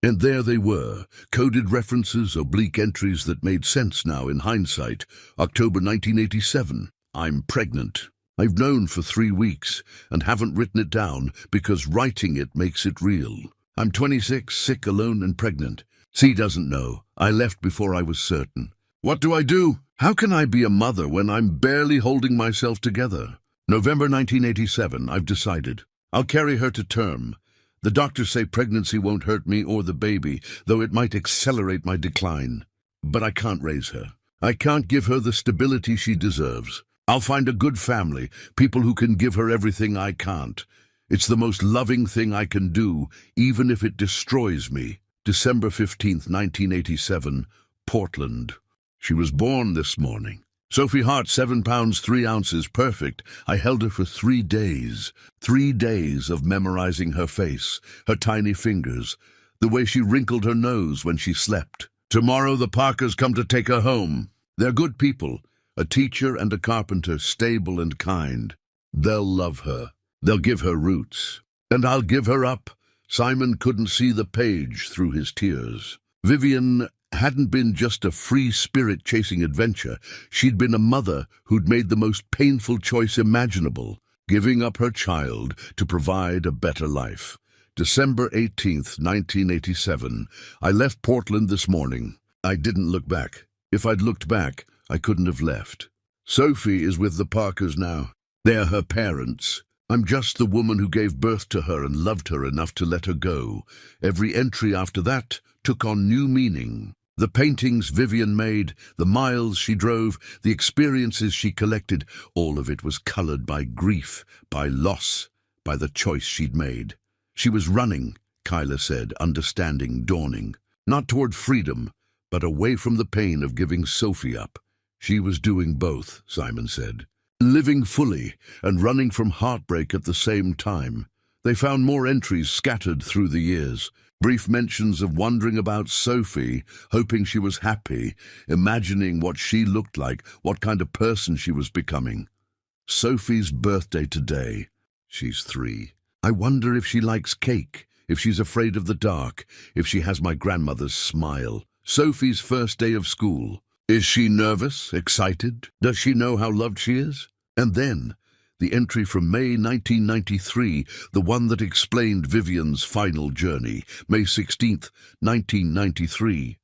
And there they were, coded references, oblique entries that made sense now in hindsight. October 1987. I'm pregnant. I've known for 3 weeks and haven't written it down because writing it makes it real. I'm 26, sick, alone, and pregnant. C doesn't know. I left before I was certain. What do I do? How can I be a mother when I'm barely holding myself together? November 1987. I've decided. I'll carry her to term. The doctors say pregnancy won't hurt me or the baby, though it might accelerate my decline. But I can't raise her. I can't give her the stability she deserves. I'll find a good family, people who can give her everything I can't. It's the most loving thing I can do, even if it destroys me. December 15th, 1987, Portland. She was born this morning. Sophie Hart, 7 pounds 3 ounces, perfect. I held her for 3 days. 3 days of memorizing her face, her tiny fingers, the way she wrinkled her nose when she slept. Tomorrow the Parkers come to take her home. They're good people, a teacher and a carpenter, stable and kind. They'll love her. They'll give her roots. And I'll give her up. Simon couldn't see the page through his tears. Vivian hadn't been just a free spirit chasing adventure. She'd been a mother who'd made the most painful choice imaginable, giving up her child to provide a better life. December 18th, 1987. I left Portland this morning. I didn't look back. If I'd looked back, I couldn't have left. Sophie is with the Parkers now. They're her parents. I'm just the woman who gave birth to her and loved her enough to let her go. Every entry after that took on new meaning. The paintings Vivian made, the miles she drove, the experiences she collected, all of it was colored by grief, by loss, by the choice she'd made. She was running, Kyla said, understanding dawning. Not toward freedom, but away from the pain of giving Sophie up. She was doing both, Simon said. Living fully and running from heartbreak at the same time. They found more entries scattered through the years. Brief mentions of wondering about Sophie, hoping she was happy, imagining what she looked like, what kind of person she was becoming. Sophie's birthday today. She's 3. I wonder if she likes cake, if she's afraid of the dark, if she has my grandmother's smile. Sophie's first day of school. Is she nervous, excited? Does she know how loved she is? And then, the entry from May 1993, the one that explained Vivian's final journey, May 16th, 1993.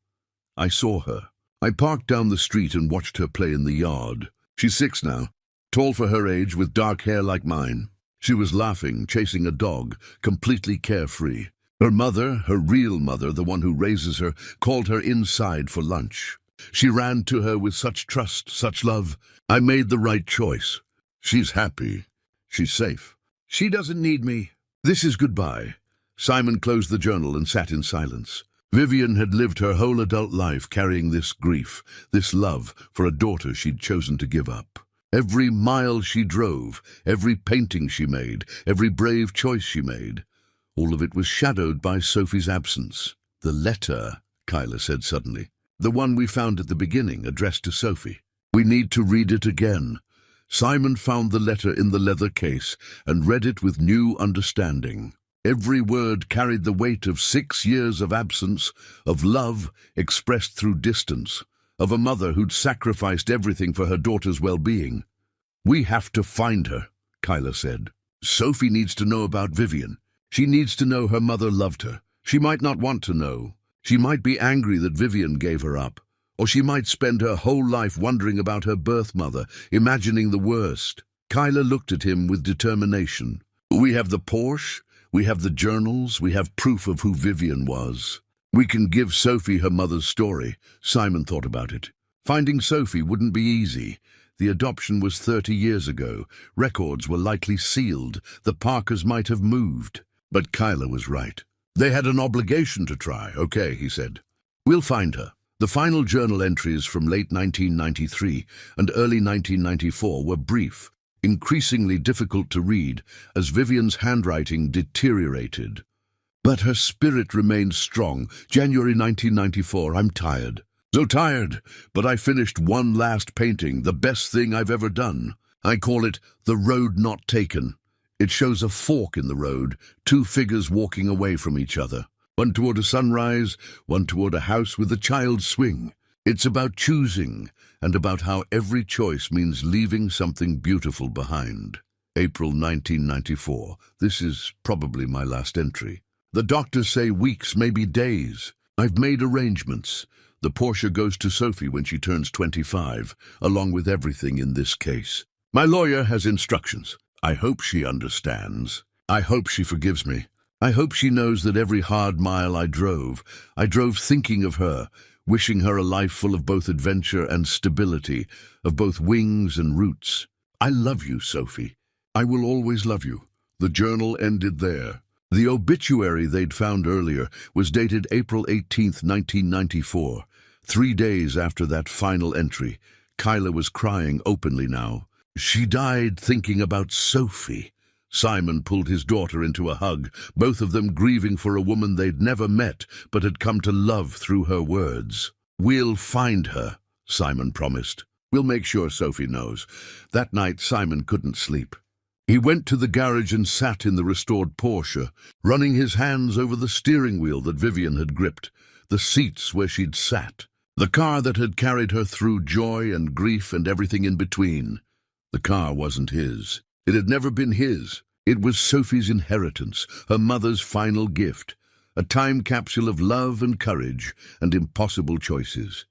I saw her. I parked down the street and watched her play in the yard. She's 6 now, tall for her age, with dark hair like mine. She was laughing, chasing a dog, completely carefree. Her mother, her real mother, the one who raises her, called her inside for lunch. She ran to her with such trust, such love. I made the right choice. She's happy. She's safe. She doesn't need me. This is goodbye. Simon closed the journal and sat in silence. Vivian had lived her whole adult life carrying this grief, this love for a daughter she'd chosen to give up. Every mile she drove, every painting she made, every brave choice she made, all of it was shadowed by Sophie's absence. The letter, Kyla said suddenly. The one we found at the beginning, addressed to Sophie. We need to read it again. Simon found the letter in the leather case and read it with new understanding. Every word carried the weight of 6 years of absence, of love expressed through distance, of a mother who'd sacrificed everything for her daughter's well-being. We have to find her, Kyla said. Sophie needs to know about Vivian. She needs to know her mother loved her. She might not want to know. She might be angry that Vivian gave her up. Or she might spend her whole life wondering about her birth mother, imagining the worst. Kyla looked at him with determination. We have the Porsche, we have the journals, we have proof of who Vivian was. We can give Sophie her mother's story. Simon thought about it. Finding Sophie wouldn't be easy. The adoption was 30 years ago. Records were likely sealed. The Parkers might have moved. But Kyla was right. They had an obligation to try. Okay, he said. We'll find her. The final journal entries from late 1993 and early 1994 were brief, increasingly difficult to read as Vivian's handwriting deteriorated. But her spirit remained strong. January 1994, I'm tired. So tired, but I finished one last painting, the best thing I've ever done. I call it The Road Not Taken. It shows a fork in the road, 2 figures walking away from each other. One toward a sunrise, one toward a house with a child's swing. It's about choosing, and about how every choice means leaving something beautiful behind. April 1994. This is probably my last entry. The doctors say weeks, maybe days. I've made arrangements. The Porsche goes to Sophie when she turns 25, along with everything in this case. My lawyer has instructions. I hope she understands. I hope she forgives me. I hope she knows that every hard mile I drove thinking of her, wishing her a life full of both adventure and stability, of both wings and roots. I love you, Sophie. I will always love you. The journal ended there. The obituary they'd found earlier was dated April 18, 1994. 3 days after that final entry, Kyla was crying openly now. She died thinking about Sophie. Simon pulled his daughter into a hug, both of them grieving for a woman they'd never met but had come to love through her words. "We'll find her," Simon promised. "We'll make sure Sophie knows." That night, Simon couldn't sleep. He went to the garage and sat in the restored Porsche, running his hands over the steering wheel that Vivian had gripped, the seats where she'd sat, the car that had carried her through joy and grief and everything in between. The car wasn't his. It had never been his. It was Sophie's inheritance, her mother's final gift, a time capsule of love and courage and impossible choices.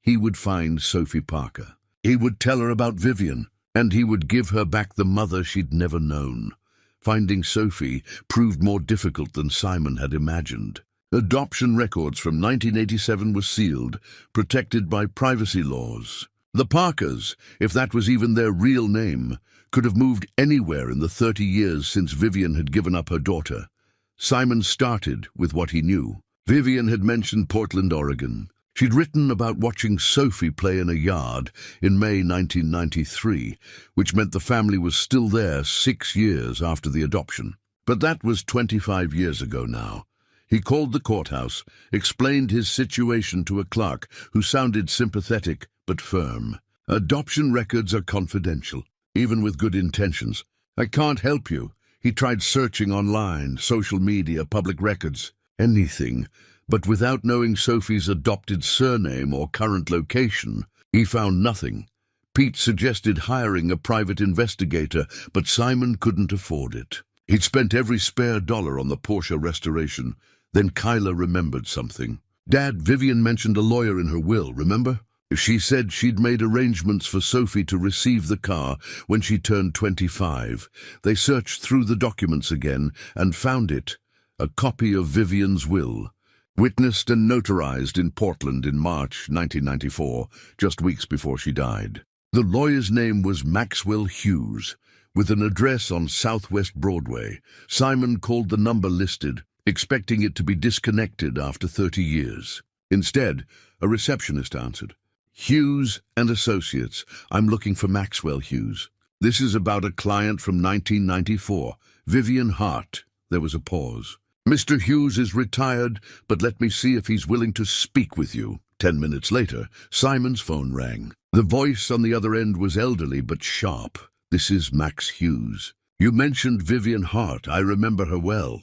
He would find Sophie Parker. He would tell her about Vivian, and he would give her back the mother she'd never known. Finding Sophie proved more difficult than Simon had imagined. Adoption records from 1987 were sealed, protected by privacy laws. The Parkers, if that was even their real name, could have moved anywhere in the 30 years since Vivian had given up her daughter. Simon started with what he knew. Vivian had mentioned Portland, Oregon. She'd written about watching Sophie play in a yard in May 1993, which meant the family was still there 6 years after the adoption. But that was 25 years ago now. He called the courthouse, explained his situation to a clerk who sounded sympathetic but firm. "Adoption records are confidential, even with good intentions. I can't help you." He tried searching online, social media, public records, anything. But without knowing Sophie's adopted surname or current location, he found nothing. Pete suggested hiring a private investigator, but Simon couldn't afford it. He'd spent every spare dollar on the Porsche restoration. Then Kyla remembered something. "Dad, Vivian mentioned a lawyer in her will, remember? She said she'd made arrangements for Sophie to receive the car when she turned 25. They searched through the documents again and found it, a copy of Vivian's will. Witnessed and notarized in Portland in March 1994, just weeks before she died. The lawyer's name was Maxwell Hughes, with an address on Southwest Broadway. Simon called the number listed, expecting it to be disconnected after 30 years. Instead, a receptionist answered. "Hughes and Associates. I'm looking for Maxwell Hughes. This is about a client from 1994, Vivian Hart." There was a pause. "Mr. Hughes is retired, but let me see if he's willing to speak with you." 10 minutes later, Simon's phone rang. The voice on the other end was elderly but sharp. "This is Max Hughes. You mentioned Vivian Hart. I remember her well.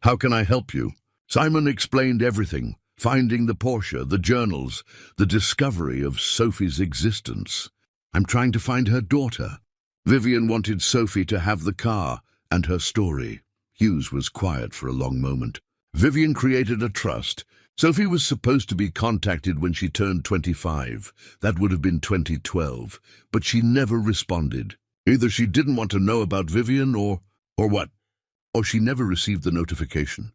How can I help you?" Simon explained everything, finding the Porsche, the journals, the discovery of Sophie's existence. "I'm trying to find her daughter. Vivian wanted Sophie to have the car and her story." Hughes was quiet for a long moment. "Vivian created a trust. Sophie was supposed to be contacted when she turned 25. That would have been 2012. But she never responded. Either she didn't want to know about Vivian or what? Or she never received the notification.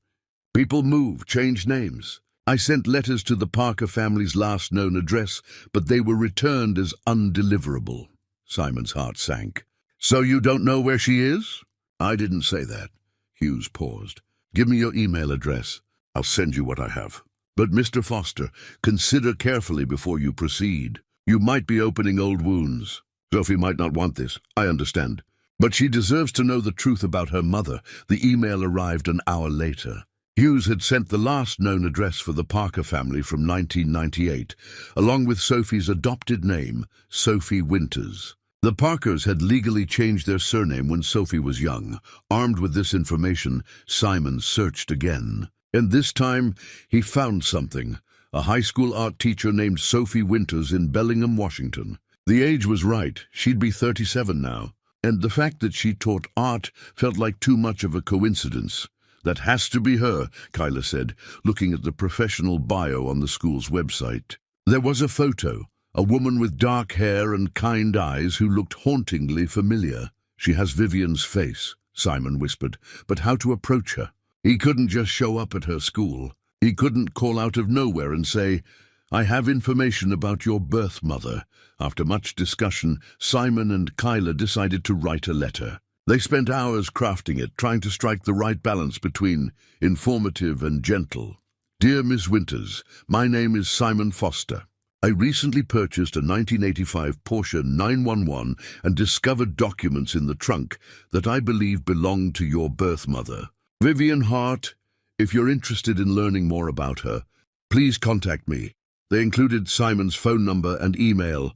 People move, change names. I sent letters to the Parker family's last known address, but they were returned as undeliverable." Simon's heart sank. "So you don't know where she is?" "I didn't say that." Hughes paused. "Give me your email address. I'll send you what I have. But Mr. Foster, consider carefully before you proceed. You might be opening old wounds. Sophie might not want this, I understand. But she deserves to know the truth about her mother." The email arrived an hour later. Hughes had sent the last known address for the Parker family from 1998, along with Sophie's adopted name, Sophie Winters. The Parkers had legally changed their surname when Sophie was young. Armed with this information, Simon searched again. And this time, he found something. A high school art teacher named Sophie Winters in Bellingham, Washington. The age was right. She'd be 37 now. And the fact that she taught art felt like too much of a coincidence. That has to be her, Kyla said, looking at the professional bio on the school's website. There was a photo, a woman with dark hair and kind eyes who looked hauntingly familiar. She has Vivian's face, Simon whispered, but how to approach her? He couldn't just show up at her school. He couldn't call out of nowhere and say, "I have information about your birth mother." After much discussion, Simon and Kyla decided to write a letter. They spent hours crafting it, trying to strike the right balance between informative and gentle. "Dear Miss Winters, my name is Simon Foster. I recently purchased a 1985 Porsche 911 and discovered documents in the trunk that I believe belong to your birth mother, Vivian Hart. If you're interested in learning more about her, please contact me." They included Simon's phone number and email,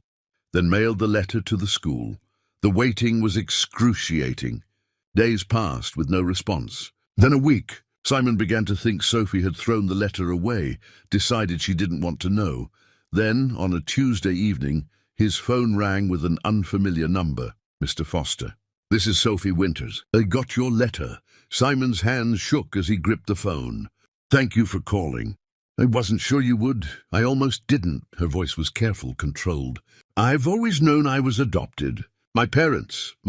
then mailed the letter to the school. The waiting was excruciating. Days passed with no response. Then a week. Simon began to think Sophie had thrown the letter away, decided she didn't want to know. Then, on a Tuesday evening, his phone rang with an unfamiliar number. "Mr. Foster, this is Sophie Winters. I got your letter." Simon's hands shook as he gripped the phone. "Thank you for calling. I wasn't sure you would. I almost didn't." Her voice was careful, controlled. "I've always known I was adopted. My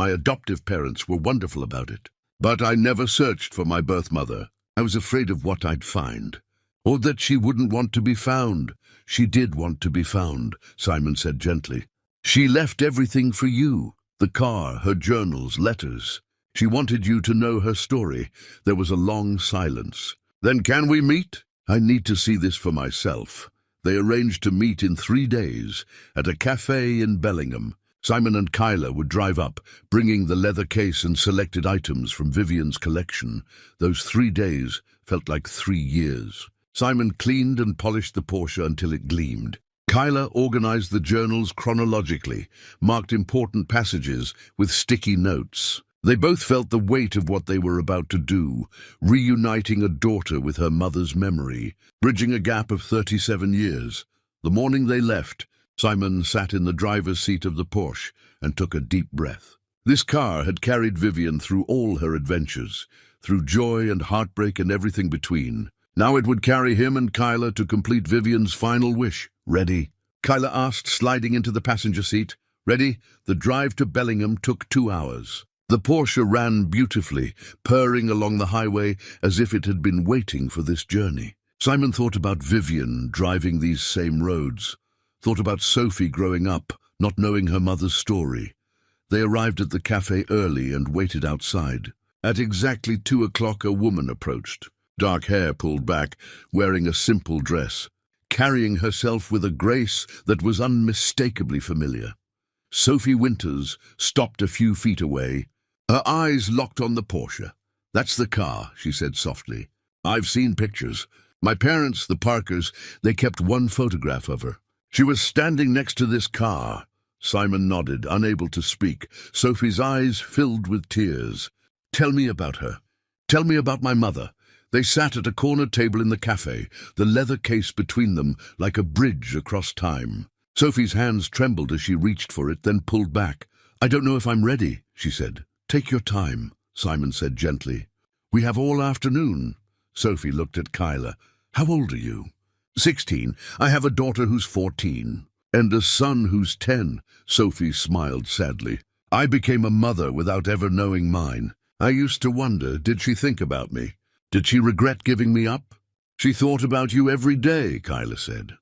adoptive parents were wonderful about it. But I never searched for my birth mother. I was afraid of what I'd find. Or that she wouldn't want to be found." "She did want to be found," Simon said gently. "She left everything for you. The car, her journals, letters. She wanted you to know her story." There was a long silence. "Then can we meet? I need to see this for myself." They arranged to meet in 3 days at a cafe in Bellingham. Simon and Kyla would drive up, bringing the leather case and selected items from Vivian's collection. Those 3 days felt like 3 years. Simon cleaned and polished the Porsche until it gleamed. Kyla organized the journals chronologically, marked important passages with sticky notes. They both felt the weight of what they were about to do, reuniting a daughter with her mother's memory, bridging a gap of 37 years. The morning they left, Simon sat in the driver's seat of the Porsche and took a deep breath. This car had carried Vivian through all her adventures, through joy and heartbreak and everything between. Now it would carry him and Kyla to complete Vivian's final wish. "Ready?" Kyla asked, sliding into the passenger seat. "Ready?" The drive to Bellingham took 2 hours. The Porsche ran beautifully, purring along the highway as if it had been waiting for this journey. Simon thought about Vivian driving these same roads, thought about Sophie growing up, not knowing her mother's story. They arrived at the cafe early and waited outside. At exactly 2 o'clock, a woman approached, dark hair pulled back, wearing a simple dress, carrying herself with a grace that was unmistakably familiar. Sophie Winters stopped a few feet away. Her eyes locked on the Porsche. "That's the car," she said softly. "I've seen pictures. My parents, the Parkers, they kept one photograph of her. She was standing next to this car." Simon nodded, unable to speak. Sophie's eyes filled with tears. "Tell me about her. Tell me about my mother." They sat at a corner table in the cafe, the leather case between them like a bridge across time. Sophie's hands trembled as she reached for it, then pulled back. "I don't know if I'm ready," she said. "Take your time," Simon said gently. "We have all afternoon." Sophie looked at Kyla. "How old are you?" 16. "I have a daughter who's 14. And a son who's 10. Sophie smiled sadly. "I became a mother without ever knowing mine. I used to wonder, did she think about me? Did she regret giving me up?" "She thought about you every day," Kyla said.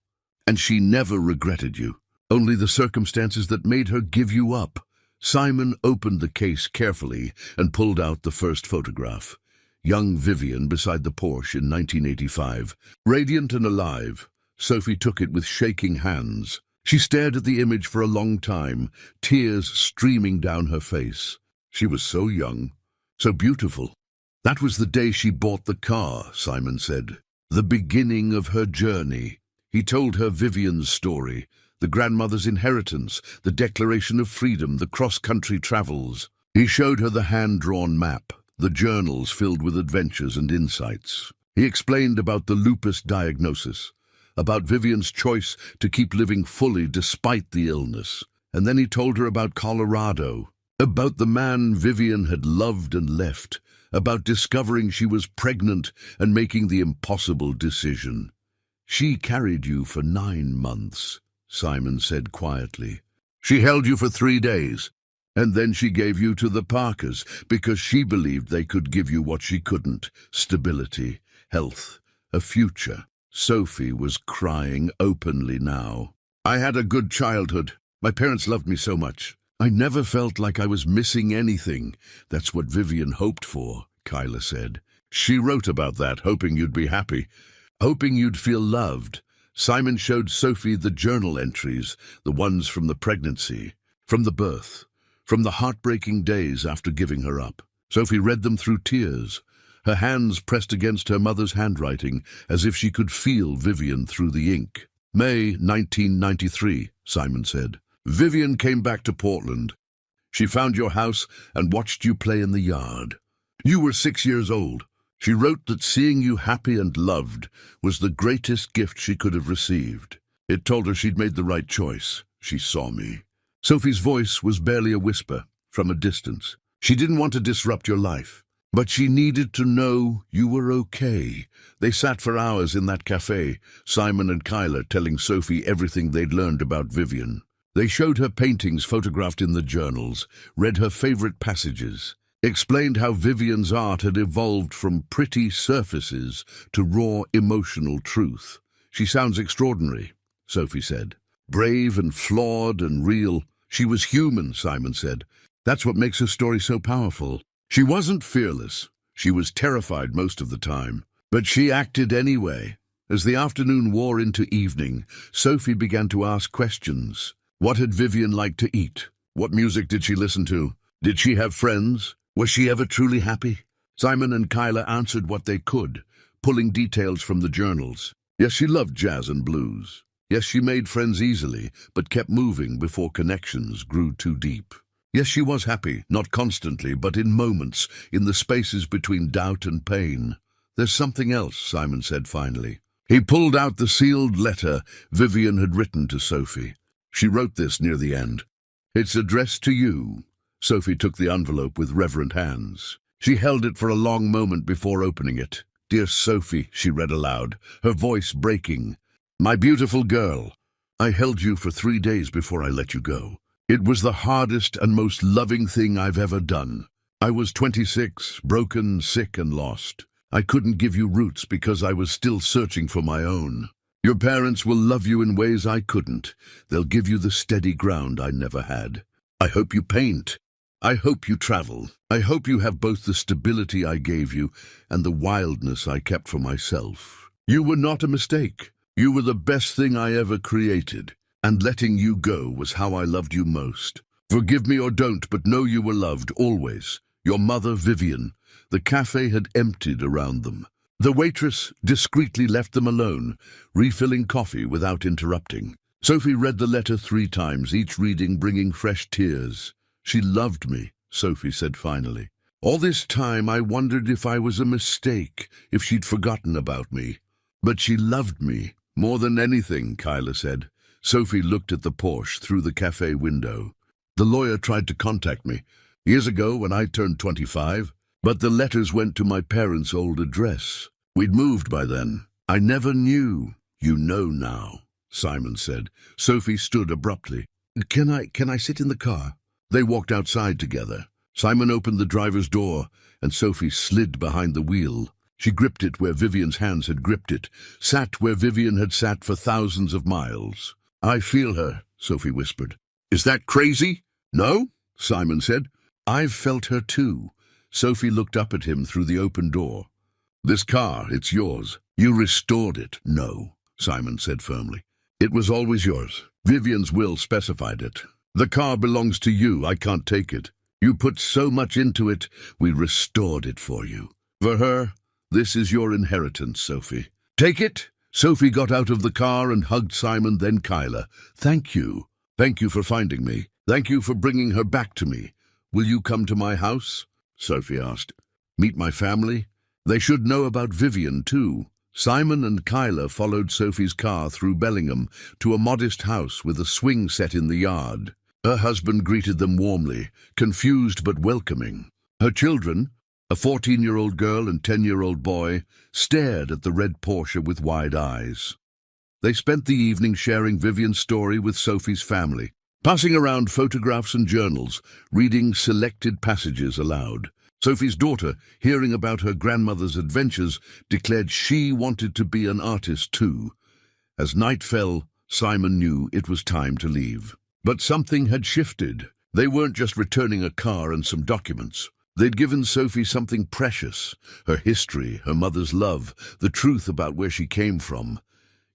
"And she never regretted you. Only the circumstances that made her give you up." Simon opened the case carefully and pulled out the first photograph. Young Vivian beside the Porsche in 1985. Radiant and alive, Sophie took it with shaking hands. She stared at the image for a long time, tears streaming down her face. She was so young, so beautiful. "That was the day she bought the car," Simon said. "The beginning of her journey." He told her Vivian's story, the grandmother's inheritance, the declaration of freedom, the cross-country travels. He showed her the hand-drawn map, the journals filled with adventures and insights. He explained about the lupus diagnosis, about Vivian's choice to keep living fully despite the illness. And then he told her about Colorado, about the man Vivian had loved and left, about discovering she was pregnant and making the impossible decision. "She carried you for 9 months," Simon said quietly. "She held you for 3 days, and then she gave you to the Parkers because she believed they could give you what she couldn't: stability, health, a future." Sophie was crying openly now. "I had a good childhood. My parents loved me so much. I never felt like I was missing anything." "That's what Vivian hoped for," Kyla said. "She wrote about that, hoping you'd be happy, hoping you'd feel loved." Simon showed Sophie the journal entries, the ones from the pregnancy, from the birth, from the heartbreaking days after giving her up. Sophie read them through tears, her hands pressed against her mother's handwriting, as if she could feel Vivian through the ink. "May 1993, Simon said. "Vivian came back to Portland. She found your house and watched you play in the yard. You were 6 years old. She wrote that seeing you happy and loved was the greatest gift she could have received. It told her she'd made the right choice. She saw me." Sophie's voice was barely a whisper, from a distance. She didn't want to disrupt your life, but she needed to know you were okay. They sat for hours in that cafe, Simon and Kyla telling Sophie everything they'd learned about Vivian. They showed her paintings photographed in the journals, read her favorite passages, explained how Vivian's art had evolved from pretty surfaces to raw emotional truth. "She sounds extraordinary," Sophie said. "Brave and flawed and real. She was human," Simon said. "That's what makes her story so powerful. She wasn't fearless. She was terrified most of the time. But she acted anyway." As the afternoon wore into evening, Sophie began to ask questions. What had Vivian liked to eat? What music did she listen to? Did she have friends? Was she ever truly happy? Simon and Kyla answered what they could, pulling details from the journals. Yes, she loved jazz and blues. Yes, she made friends easily, but kept moving before connections grew too deep. Yes, she was happy, not constantly, but in moments, in the spaces between doubt and pain. "There's something else," Simon said finally. He pulled out the sealed letter Vivian had written to Sophie. She wrote this near the end. "It's addressed to you." Sophie took the envelope with reverent hands. She held it for a long moment before opening it. "Dear Sophie," she read aloud, her voice breaking. "My beautiful girl, I held you for 3 days before I let you go. It was the hardest and most loving thing I've ever done. I was 26, broken, sick, and lost. I couldn't give you roots because I was still searching for my own. Your parents will love you in ways I couldn't. They'll give you the steady ground I never had. I hope you paint. I hope you travel. I hope you have both the stability I gave you and the wildness I kept for myself. You were not a mistake. You were the best thing I ever created. And letting you go was how I loved you most. Forgive me or don't, but know you were loved, always. Your mother, Vivian." The cafe had emptied around them. The waitress discreetly left them alone, refilling coffee without interrupting. Sophie read the letter 3 times, each reading bringing fresh tears. "She loved me," Sophie said finally. "All this time I wondered if I was a mistake, if she'd forgotten about me. But she loved me, more than anything," Kyla said. Sophie looked at the Porsche through the cafe window. "The lawyer tried to contact me years ago when I turned 25. But the letters went to my parents' old address. We'd moved by then. I never knew." "You know now," Simon said. Sophie stood abruptly. Can I sit in the car?" They walked outside together. Simon opened the driver's door, and Sophie slid behind the wheel. She gripped it where Vivian's hands had gripped it, sat where Vivian had sat for thousands of miles. "I feel her," Sophie whispered. "Is that crazy?" "No," Simon said. "I've felt her too." Sophie looked up at him through the open door. "This car, it's yours. You restored it." "No," Simon said firmly. "It was always yours. Vivian's will specified it. The car belongs to you. I can't take it. You put so much into it, we restored it for you. For her, this is your inheritance, Sophie. Take it." Sophie got out of the car and hugged Simon, then Kyla. "Thank you. Thank you for finding me. Thank you for bringing her back to me. Will you come to my house?" Sophie asked. "Meet my family?" They should know about Vivian, too. Simon and Kyla followed Sophie's car through Bellingham to a modest house with a swing set in the yard. Her husband greeted them warmly, confused but welcoming. Her children, a 14-year-old girl and 10-year-old boy, stared at the red Porsche with wide eyes. They spent the evening sharing Vivian's story with Sophie's family, passing around photographs and journals, reading selected passages aloud. Sophie's daughter, hearing about her grandmother's adventures, declared she wanted to be an artist too. As night fell, Simon knew it was time to leave. But something had shifted. They weren't just returning a car and some documents. They'd given Sophie something precious: her history, her mother's love, the truth about where she came from.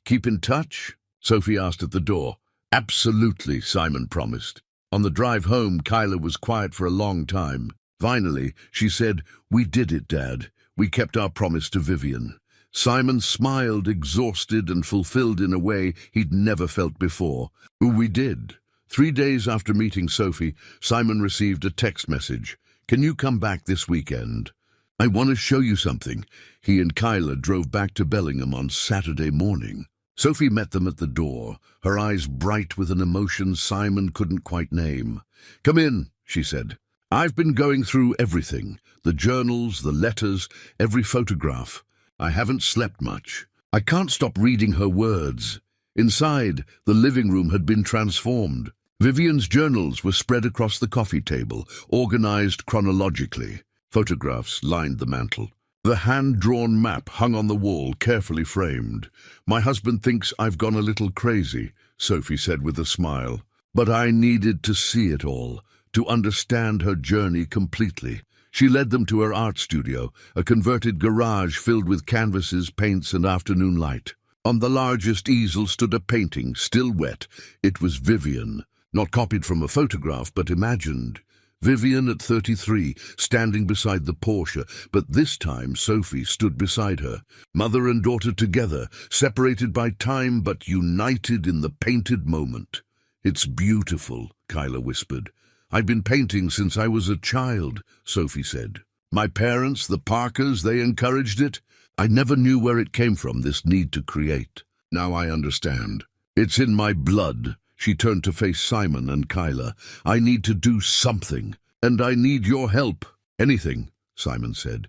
"Keep in touch?" Sophie asked at the door. "Absolutely," Simon promised. On the drive home, Kyla was quiet for a long time. Finally, she said, "We did it, Dad. We kept our promise to Vivian." Simon smiled, exhausted and fulfilled in a way he'd never felt before. "We did." 3 days after meeting Sophie, Simon received a text message. "Can you come back this weekend? I want to show you something." He and Kyla drove back to Bellingham on Saturday morning. Sophie met them at the door, her eyes bright with an emotion Simon couldn't quite name. "Come in," she said. "I've been going through everything, the journals, the letters, every photograph. I haven't slept much. I can't stop reading her words." Inside, the living room had been transformed. Vivian's journals were spread across the coffee table, organized chronologically. Photographs lined the mantel. The hand-drawn map hung on the wall, carefully framed. "My husband thinks I've gone a little crazy," Sophie said with a smile. "But I needed to see it all, to understand her journey completely." She led them to her art studio, a converted garage filled with canvases, paints, and afternoon light. On the largest easel stood a painting, still wet. It was Vivian, not copied from a photograph, but imagined. Vivian at 33, standing beside the Porsche, but this time Sophie stood beside her. Mother and daughter together, separated by time but united in the painted moment. "It's beautiful," Kyla whispered. "I've been painting since I was a child," Sophie said. "My parents, the Parkers, they encouraged it. I never knew where it came from, this need to create. Now I understand. It's in my blood." She turned to face Simon and Kyla. "I need to do something, and I need your help." "Anything," Simon said.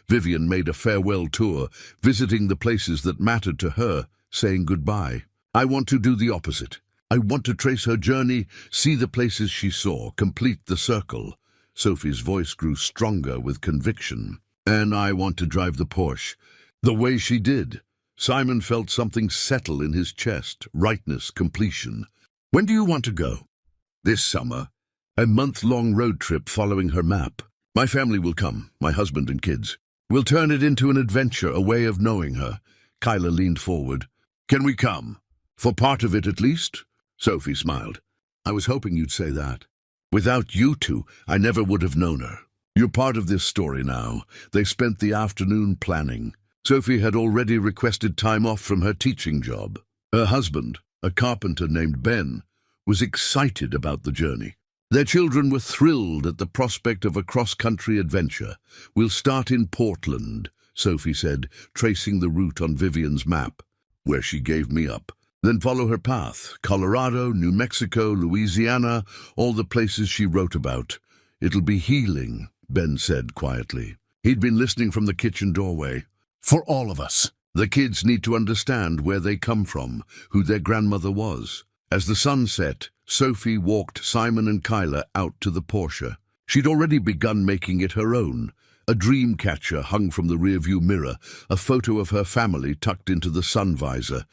Vivian made a farewell tour, visiting the places that mattered to her, saying goodbye. "I want to do the opposite. I want to trace her journey, see the places she saw, complete the circle." Sophie's voice grew stronger with conviction. "And I want to drive the Porsche, the way she did." Simon felt something settle in his chest, rightness, completion. "When do you want to go?" "This summer. A month-long road trip following her map. My family will come, my husband and kids. We'll turn it into an adventure, a way of knowing her." Kyla leaned forward. "Can we come? For part of it at least?" Sophie smiled. "I was hoping you'd say that. Without you two, I never would have known her. You're part of this story now." They spent the afternoon planning. Sophie had already requested time off from her teaching job. Her husband, a carpenter named Ben, was excited about the journey. Their children were thrilled at the prospect of a cross-country adventure. "We'll start in Portland," Sophie said, tracing the route on Vivian's map, "where she gave me up. Then follow her path: Colorado, New Mexico, Louisiana, all the places she wrote about. It'll be healing," Ben said quietly. He'd been listening from the kitchen doorway. "For all of us. The kids need to understand where they come from, who their grandmother was." As the sun set, Sophie walked Simon and Kyla out to the Porsche. She'd already begun making it her own. A dream catcher hung from the rearview mirror, a photo of her family tucked into the sun visor.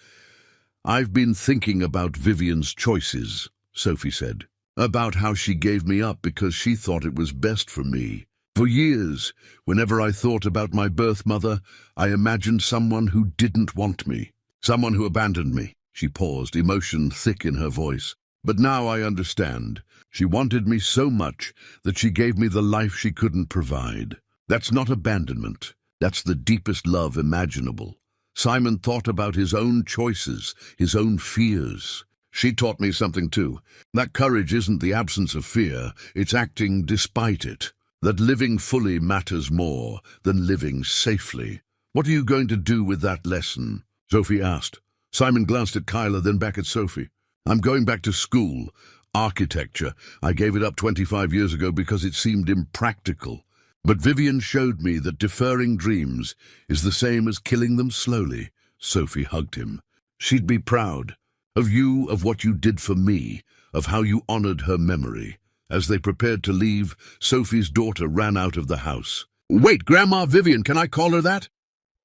"I've been thinking about Vivian's choices," Sophie said. "About how she gave me up because she thought it was best for me. For years, whenever I thought about my birth mother, I imagined someone who didn't want me, someone who abandoned me." She paused, emotion thick in her voice. "But now I understand. She wanted me so much that she gave me the life she couldn't provide. That's not abandonment. That's the deepest love imaginable." Simon thought about his own choices, his own fears. "She taught me something too. That courage isn't the absence of fear, it's acting despite it. that living fully matters more than living safely. What are you going to do with that lesson? Sophie asked. Simon glanced at Kyla, then back at Sophie. I'm going back to school. Architecture. I gave it up 25 years ago because it seemed impractical. But Vivian showed me that deferring dreams is the same as killing them slowly. Sophie hugged him. She'd be proud of you, of what you did for me, of how you honored her memory. As they prepared to leave, Sophie's daughter ran out of the house. Wait, Grandma Vivian, can I call her that?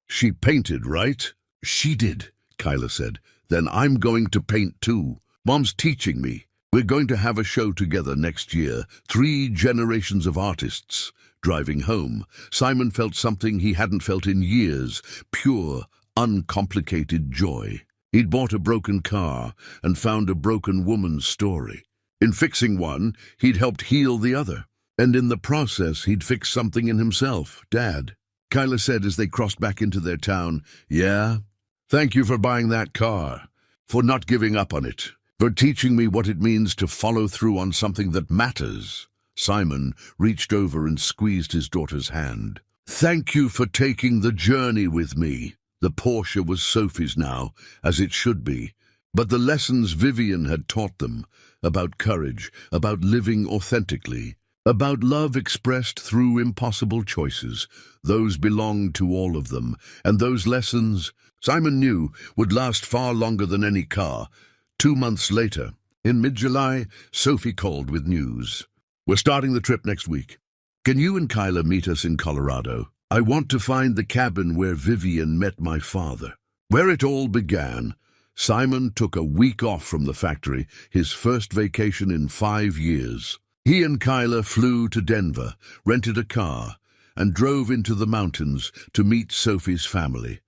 She painted, right? She did, Kyla said. Then I'm going to paint too. Mom's teaching me. We're going to have a show together next year. 3 generations of artists. Driving home, Simon felt something he hadn't felt in years. Pure, uncomplicated joy. He'd bought a broken car and found a broken woman's story. In fixing one, he'd helped heal the other. And in the process, he'd fixed something in himself, Dad. Kyla said as they crossed back into their town, Yeah? Thank you for buying that car, for not giving up on it, for teaching me what it means to follow through on something that matters. Simon reached over and squeezed his daughter's hand. Thank you for taking the journey with me. The Porsche was Sophie's now, as it should be. But the lessons Vivian had taught them, about courage, about living authentically, about love expressed through impossible choices, those belonged to all of them. And those lessons, Simon knew, would last far longer than any car. 2 months later, in mid-July, Sophie called with news. We're starting the trip next week. Can you and Kyla meet us in Colorado? I want to find the cabin where Vivian met my father. Where it all began, Simon took a week off from the factory, his first vacation in 5 years. He and Kyla flew to Denver, rented a car, and drove into the mountains to meet Sophie's family.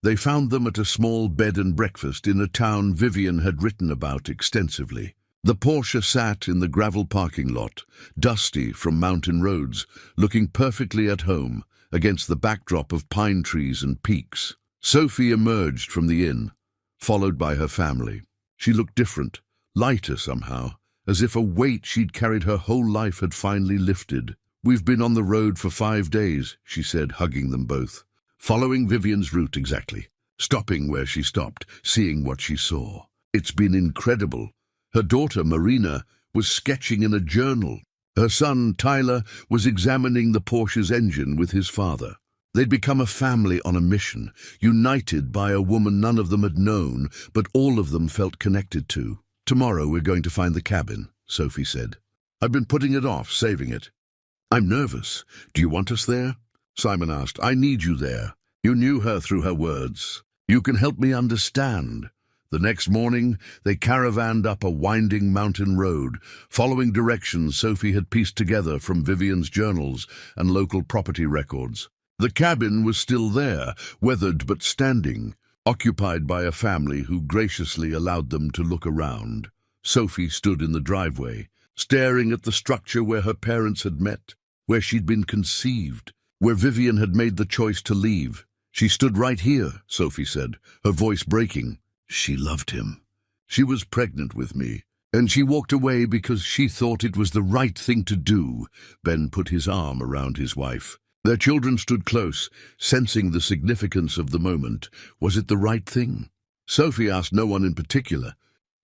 They found them at a small bed and breakfast in a town Vivian had written about extensively. The Porsche sat in the gravel parking lot, dusty from mountain roads, looking perfectly at home against the backdrop of pine trees and peaks. Sophie emerged from the inn, followed by her family. She looked different, lighter somehow, as if a weight she'd carried her whole life had finally lifted. We've been on the road for 5 days, she said, hugging them both, following Vivian's route exactly, stopping where she stopped, seeing what she saw. It's been incredible. Her daughter, Marina, was sketching in a journal. Her son, Tyler, was examining the Porsche's engine with his father. They'd become a family on a mission, united by a woman none of them had known, but all of them felt connected to. Tomorrow we're going to find the cabin, Sophie said. I've been putting it off, saving it. I'm nervous. Do you want us there? Simon asked. I need you there. You knew her through her words. You can help me understand. The next morning, they caravanned up a winding mountain road, following directions Sophie had pieced together from Vivian's journals and local property records. The cabin was still there, weathered but standing, occupied by a family who graciously allowed them to look around. Sophie stood in the driveway, staring at the structure where her parents had met, where she'd been conceived, where Vivian had made the choice to leave. She stood right here, Sophie said, her voice breaking. She loved him. She was pregnant with me, and she walked away because she thought it was the right thing to do. Ben put his arm around his wife. Their children stood close, sensing the significance of the moment. Was it the right thing? Sophie asked no one in particular.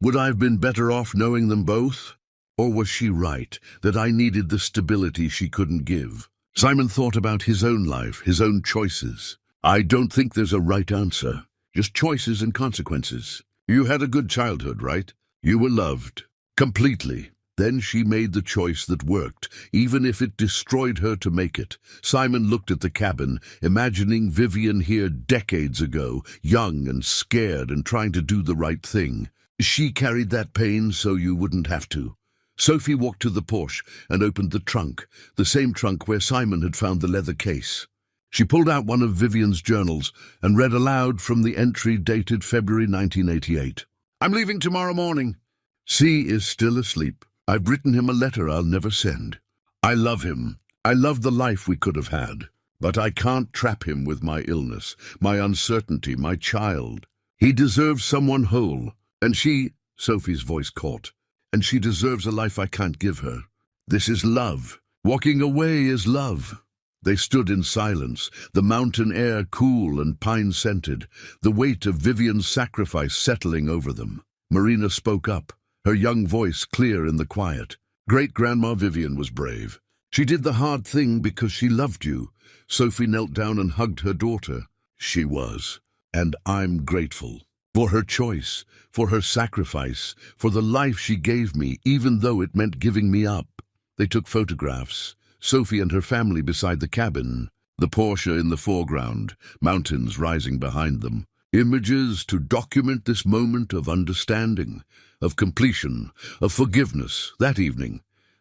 Would I have been better off knowing them both? Or was she right, that I needed the stability she couldn't give? Simon thought about his own life, his own choices. I don't think there's a right answer. Just choices and consequences. You had a good childhood, right? You were loved. Completely. Then she made the choice that worked, even if it destroyed her to make it. Simon looked at the cabin, imagining Vivian here decades ago, young and scared and trying to do the right thing. She carried that pain so you wouldn't have to. Sophie walked to the Porsche and opened the trunk, the same trunk where Simon had found the leather case. She pulled out one of Vivian's journals and read aloud from the entry dated February 1988. I'm leaving tomorrow morning. C is still asleep. I've written him a letter I'll never send. I love him. I love the life we could have had. But I can't trap him with my illness, my uncertainty, my child. He deserves someone whole. And she, Sophie's voice caught, and she deserves a life I can't give her. This is love. Walking away is love. They stood in silence, the mountain air cool and pine-scented, the weight of Vivian's sacrifice settling over them. Marina spoke up, her young voice clear in the quiet. Great-Grandma Vivian was brave. She did the hard thing because she loved you. Sophie knelt down and hugged her daughter. She was. And I'm grateful. For her choice, for her sacrifice, for the life she gave me, even though it meant giving me up. They took photographs. Sophie and her family beside the cabin, the Porsche in the foreground, mountains rising behind them. Images to document this moment of understanding, of completion, of forgiveness. That evening,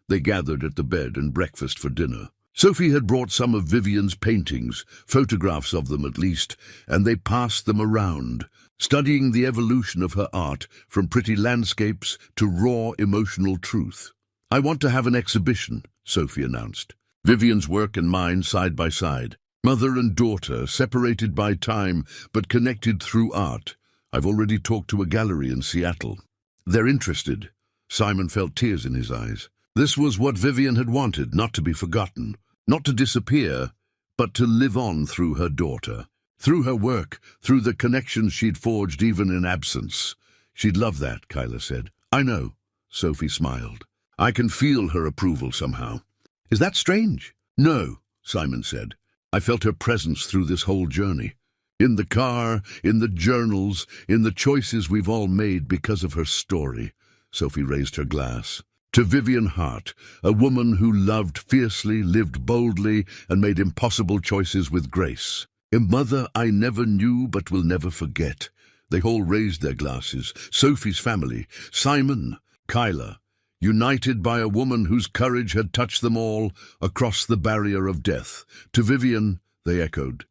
they gathered at the bed and breakfast for dinner. Sophie had brought some of Vivian's paintings, photographs of them at least, and they passed them around, studying the evolution of her art from pretty landscapes to raw emotional truth. I want to have an exhibition, Sophie announced. Vivian's work and mine side by side. Mother and daughter, separated by time but connected through art. I've already talked to a gallery in Seattle. They're interested. Simon felt tears in his eyes. This was what Vivian had wanted, not to be forgotten, not to disappear, but to live on through her daughter. Through her work, through the connections she'd forged even in absence. She'd love that, Kyla said. I know, Sophie smiled. I can feel her approval somehow. Is that strange? No, Simon said. I felt her presence through this whole journey. In the car, in the journals, in the choices we've all made because of her story. Sophie raised her glass. To Vivian Hart, a woman who loved fiercely, lived boldly, and made impossible choices with grace. A mother I never knew but will never forget. They all raised their glasses. Sophie's family, Simon, Kyla, united by a woman whose courage had touched them all across the barrier of death. To Vivian, they echoed.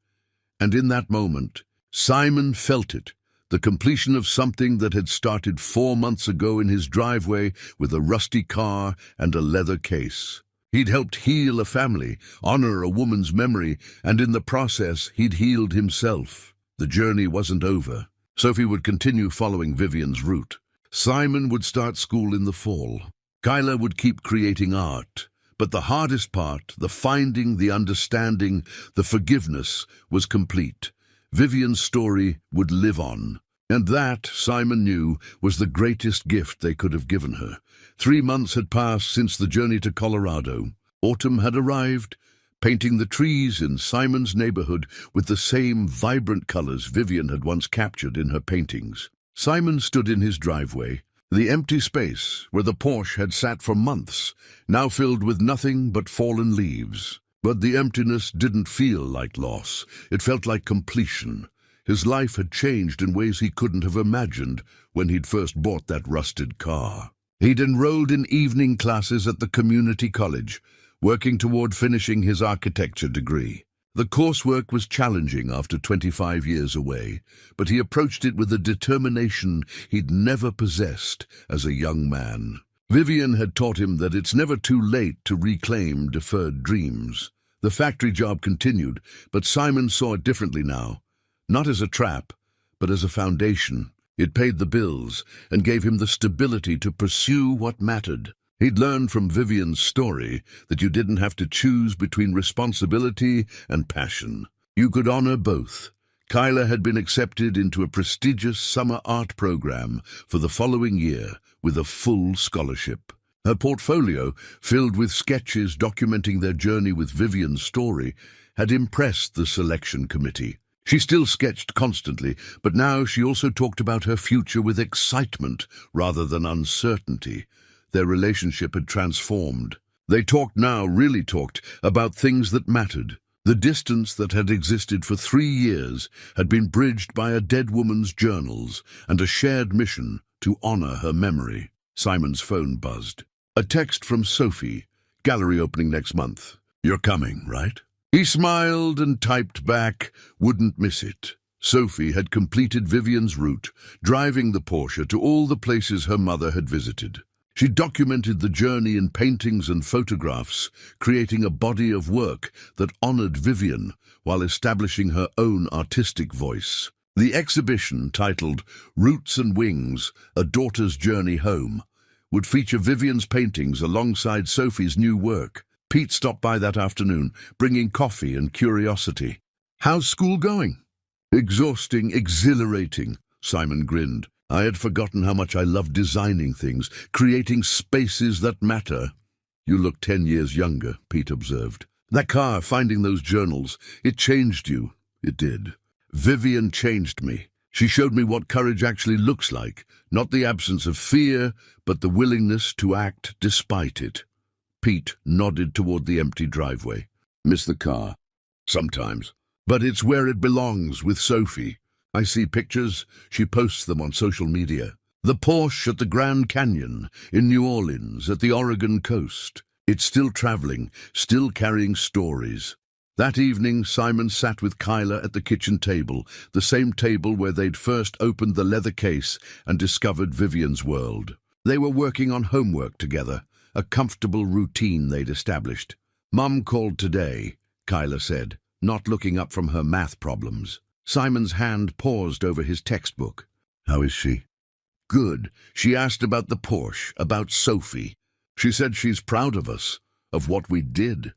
And in that moment, Simon felt it, the completion of something that had started 4 months ago in his driveway with a rusty car and a leather case. He'd helped heal a family, honor a woman's memory, and in the process, he'd healed himself. The journey wasn't over. Sophie would continue following Vivian's route. Simon would start school in the fall. Kyla would keep creating art, but the hardest part, the finding, the understanding, the forgiveness, was complete. Vivian's story would live on, and that, Simon knew, was the greatest gift they could have given her. 3 months had passed since the journey to Colorado. Autumn had arrived, painting the trees in Simon's neighborhood with the same vibrant colors Vivian had once captured in her paintings. Simon stood in his driveway, the empty space where the Porsche had sat for months, now filled with nothing but fallen leaves. But the emptiness didn't feel like loss. It felt like completion. His life had changed in ways he couldn't have imagined when he'd first bought that rusted car. He'd enrolled in evening classes at the community college, working toward finishing his architecture degree. The coursework was challenging after 25 years away, but he approached it with a determination he'd never possessed as a young man. Vivian had taught him that it's never too late to reclaim deferred dreams. The factory job continued, but Simon saw it differently now. Not as a trap, but as a foundation. It paid the bills and gave him the stability to pursue what mattered. He'd learned from Vivian's story that you didn't have to choose between responsibility and passion. You could honor both. Kyla had been accepted into a prestigious summer art program for the following year with a full scholarship. Her portfolio, filled with sketches documenting their journey with Vivian's story, had impressed the selection committee. She still sketched constantly, but now she also talked about her future with excitement rather than uncertainty. Their relationship had transformed. They really talked, about things that mattered. The distance that had existed for 3 years had been bridged by a dead woman's journals and a shared mission to honor her memory. Simon's phone buzzed. A text from Sophie. Gallery opening next month. You're coming, right? He smiled and typed back, wouldn't miss it. Sophie had completed Vivian's route, driving the Porsche to all the places her mother had visited. She documented the journey in paintings and photographs, creating a body of work that honored Vivian while establishing her own artistic voice. The exhibition, titled Roots and Wings, A Daughter's Journey Home, would feature Vivian's paintings alongside Sophie's new work. Pete stopped by that afternoon, bringing coffee and curiosity. "How's school going?" "Exhausting, exhilarating," Simon grinned. "I had forgotten how much I loved designing things, creating spaces that matter." "You look 10 years younger," Pete observed. "That car, finding those journals, it changed you." "It did. Vivian changed me. She showed me what courage actually looks like, not the absence of fear, but the willingness to act despite it." Pete nodded toward the empty driveway. "Miss the car?" "Sometimes. But it's where it belongs, with Sophie. I see pictures, she posts them on social media. The Porsche at the Grand Canyon, in New Orleans, at the Oregon coast. It's still traveling, still carrying stories." That evening, Simon sat with Kyla at the kitchen table, the same table where they'd first opened the leather case and discovered Vivian's world. They were working on homework together, a comfortable routine they'd established. "Mum called today," Kyla said, not looking up from her math problems. Simon's hand paused over his textbook. "How is she?" "Good. She asked about the Porsche, about Sophie. She said she's proud of us, of what we did."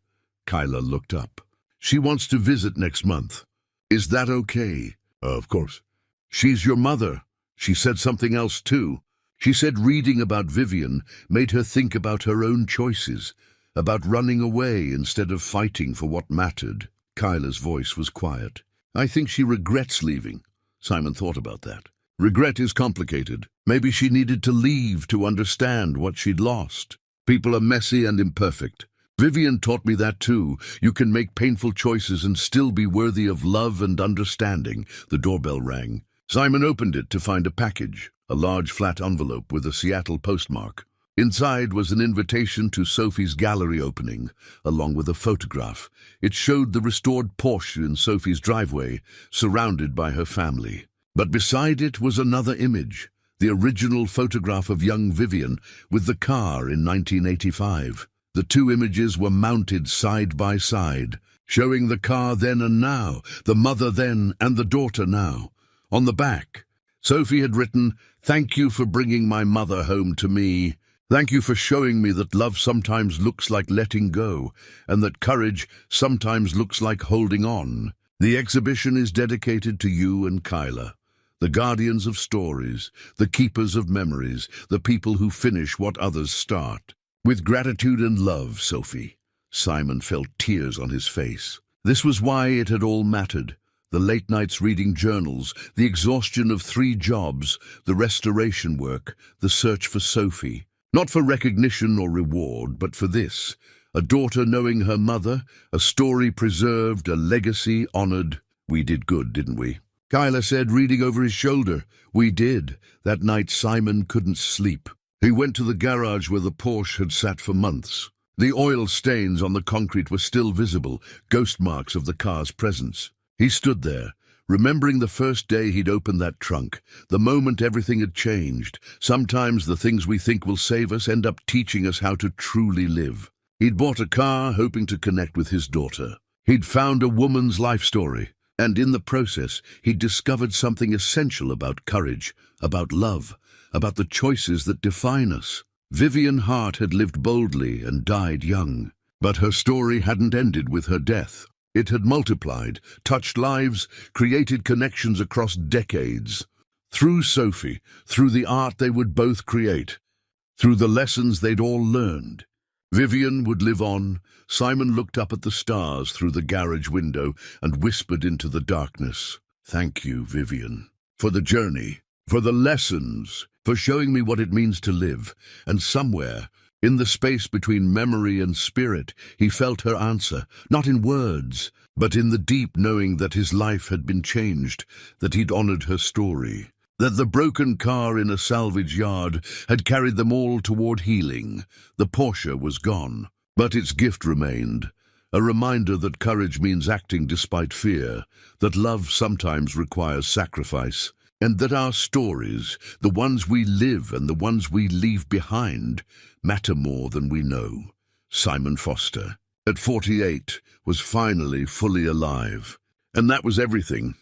Kyla looked up. "She wants to visit next month. Is that okay?" "Of course." "She's your mother." She said something else too. She said reading about Vivian made her think about her own choices, about running away instead of fighting for what mattered. Kyla's voice was quiet. "I think she regrets leaving." Simon thought about that. Regret is complicated. Maybe she needed to leave to understand what she'd lost. People are messy and imperfect. Vivian taught me that too. You can make painful choices and still be worthy of love and understanding. The doorbell rang. Simon opened it to find a package, a large flat envelope with a Seattle postmark. Inside was an invitation to Sophie's gallery opening, along with a photograph. It showed the restored Porsche in Sophie's driveway, surrounded by her family. But beside it was another image, the original photograph of young Vivian with the car in 1985. The two images were mounted side by side, showing the car then and now, the mother then and the daughter now. On the back, Sophie had written, "Thank you for bringing my mother home to me. Thank you for showing me that love sometimes looks like letting go, and that courage sometimes looks like holding on. The exhibition is dedicated to you and Kyla, the guardians of stories, the keepers of memories, the people who finish what others start. With gratitude and love, Sophie." Simon felt tears on his face. This was why it had all mattered. The late nights reading journals, the exhaustion of 3 jobs, the restoration work, the search for Sophie. Not for recognition or reward, but for this. A daughter knowing her mother, a story preserved, a legacy honored. "We did good, didn't we?" Kyla said, reading over his shoulder. "We did." That night Simon couldn't sleep. He went to the garage where the Porsche had sat for months. The oil stains on the concrete were still visible, ghost marks of the car's presence. He stood there, remembering the first day he'd opened that trunk, the moment everything had changed. Sometimes the things we think will save us end up teaching us how to truly live. He'd bought a car, hoping to connect with his daughter. He'd found a woman's life story, and in the process, he'd discovered something essential about courage, about love, about the choices that define us. Vivian Hart had lived boldly and died young, but her story hadn't ended with her death. It had multiplied, touched lives, created connections across decades. Through Sophie, through the art they would both create, through the lessons they'd all learned. Vivian would live on. Simon looked up at the stars through the garage window and whispered into the darkness, "Thank you, Vivian, for the journey, for the lessons, for showing me what it means to live." And somewhere, in the space between memory and spirit, he felt her answer, not in words, but in the deep knowing that his life had been changed, that he'd honored her story, that the broken car in a salvage yard had carried them all toward healing. The Porsche was gone, but its gift remained, a reminder that courage means acting despite fear, that love sometimes requires sacrifice, and that our stories, the ones we live and the ones we leave behind, matter more than we know. Simon Foster, at 48, was finally fully alive. And that was everything.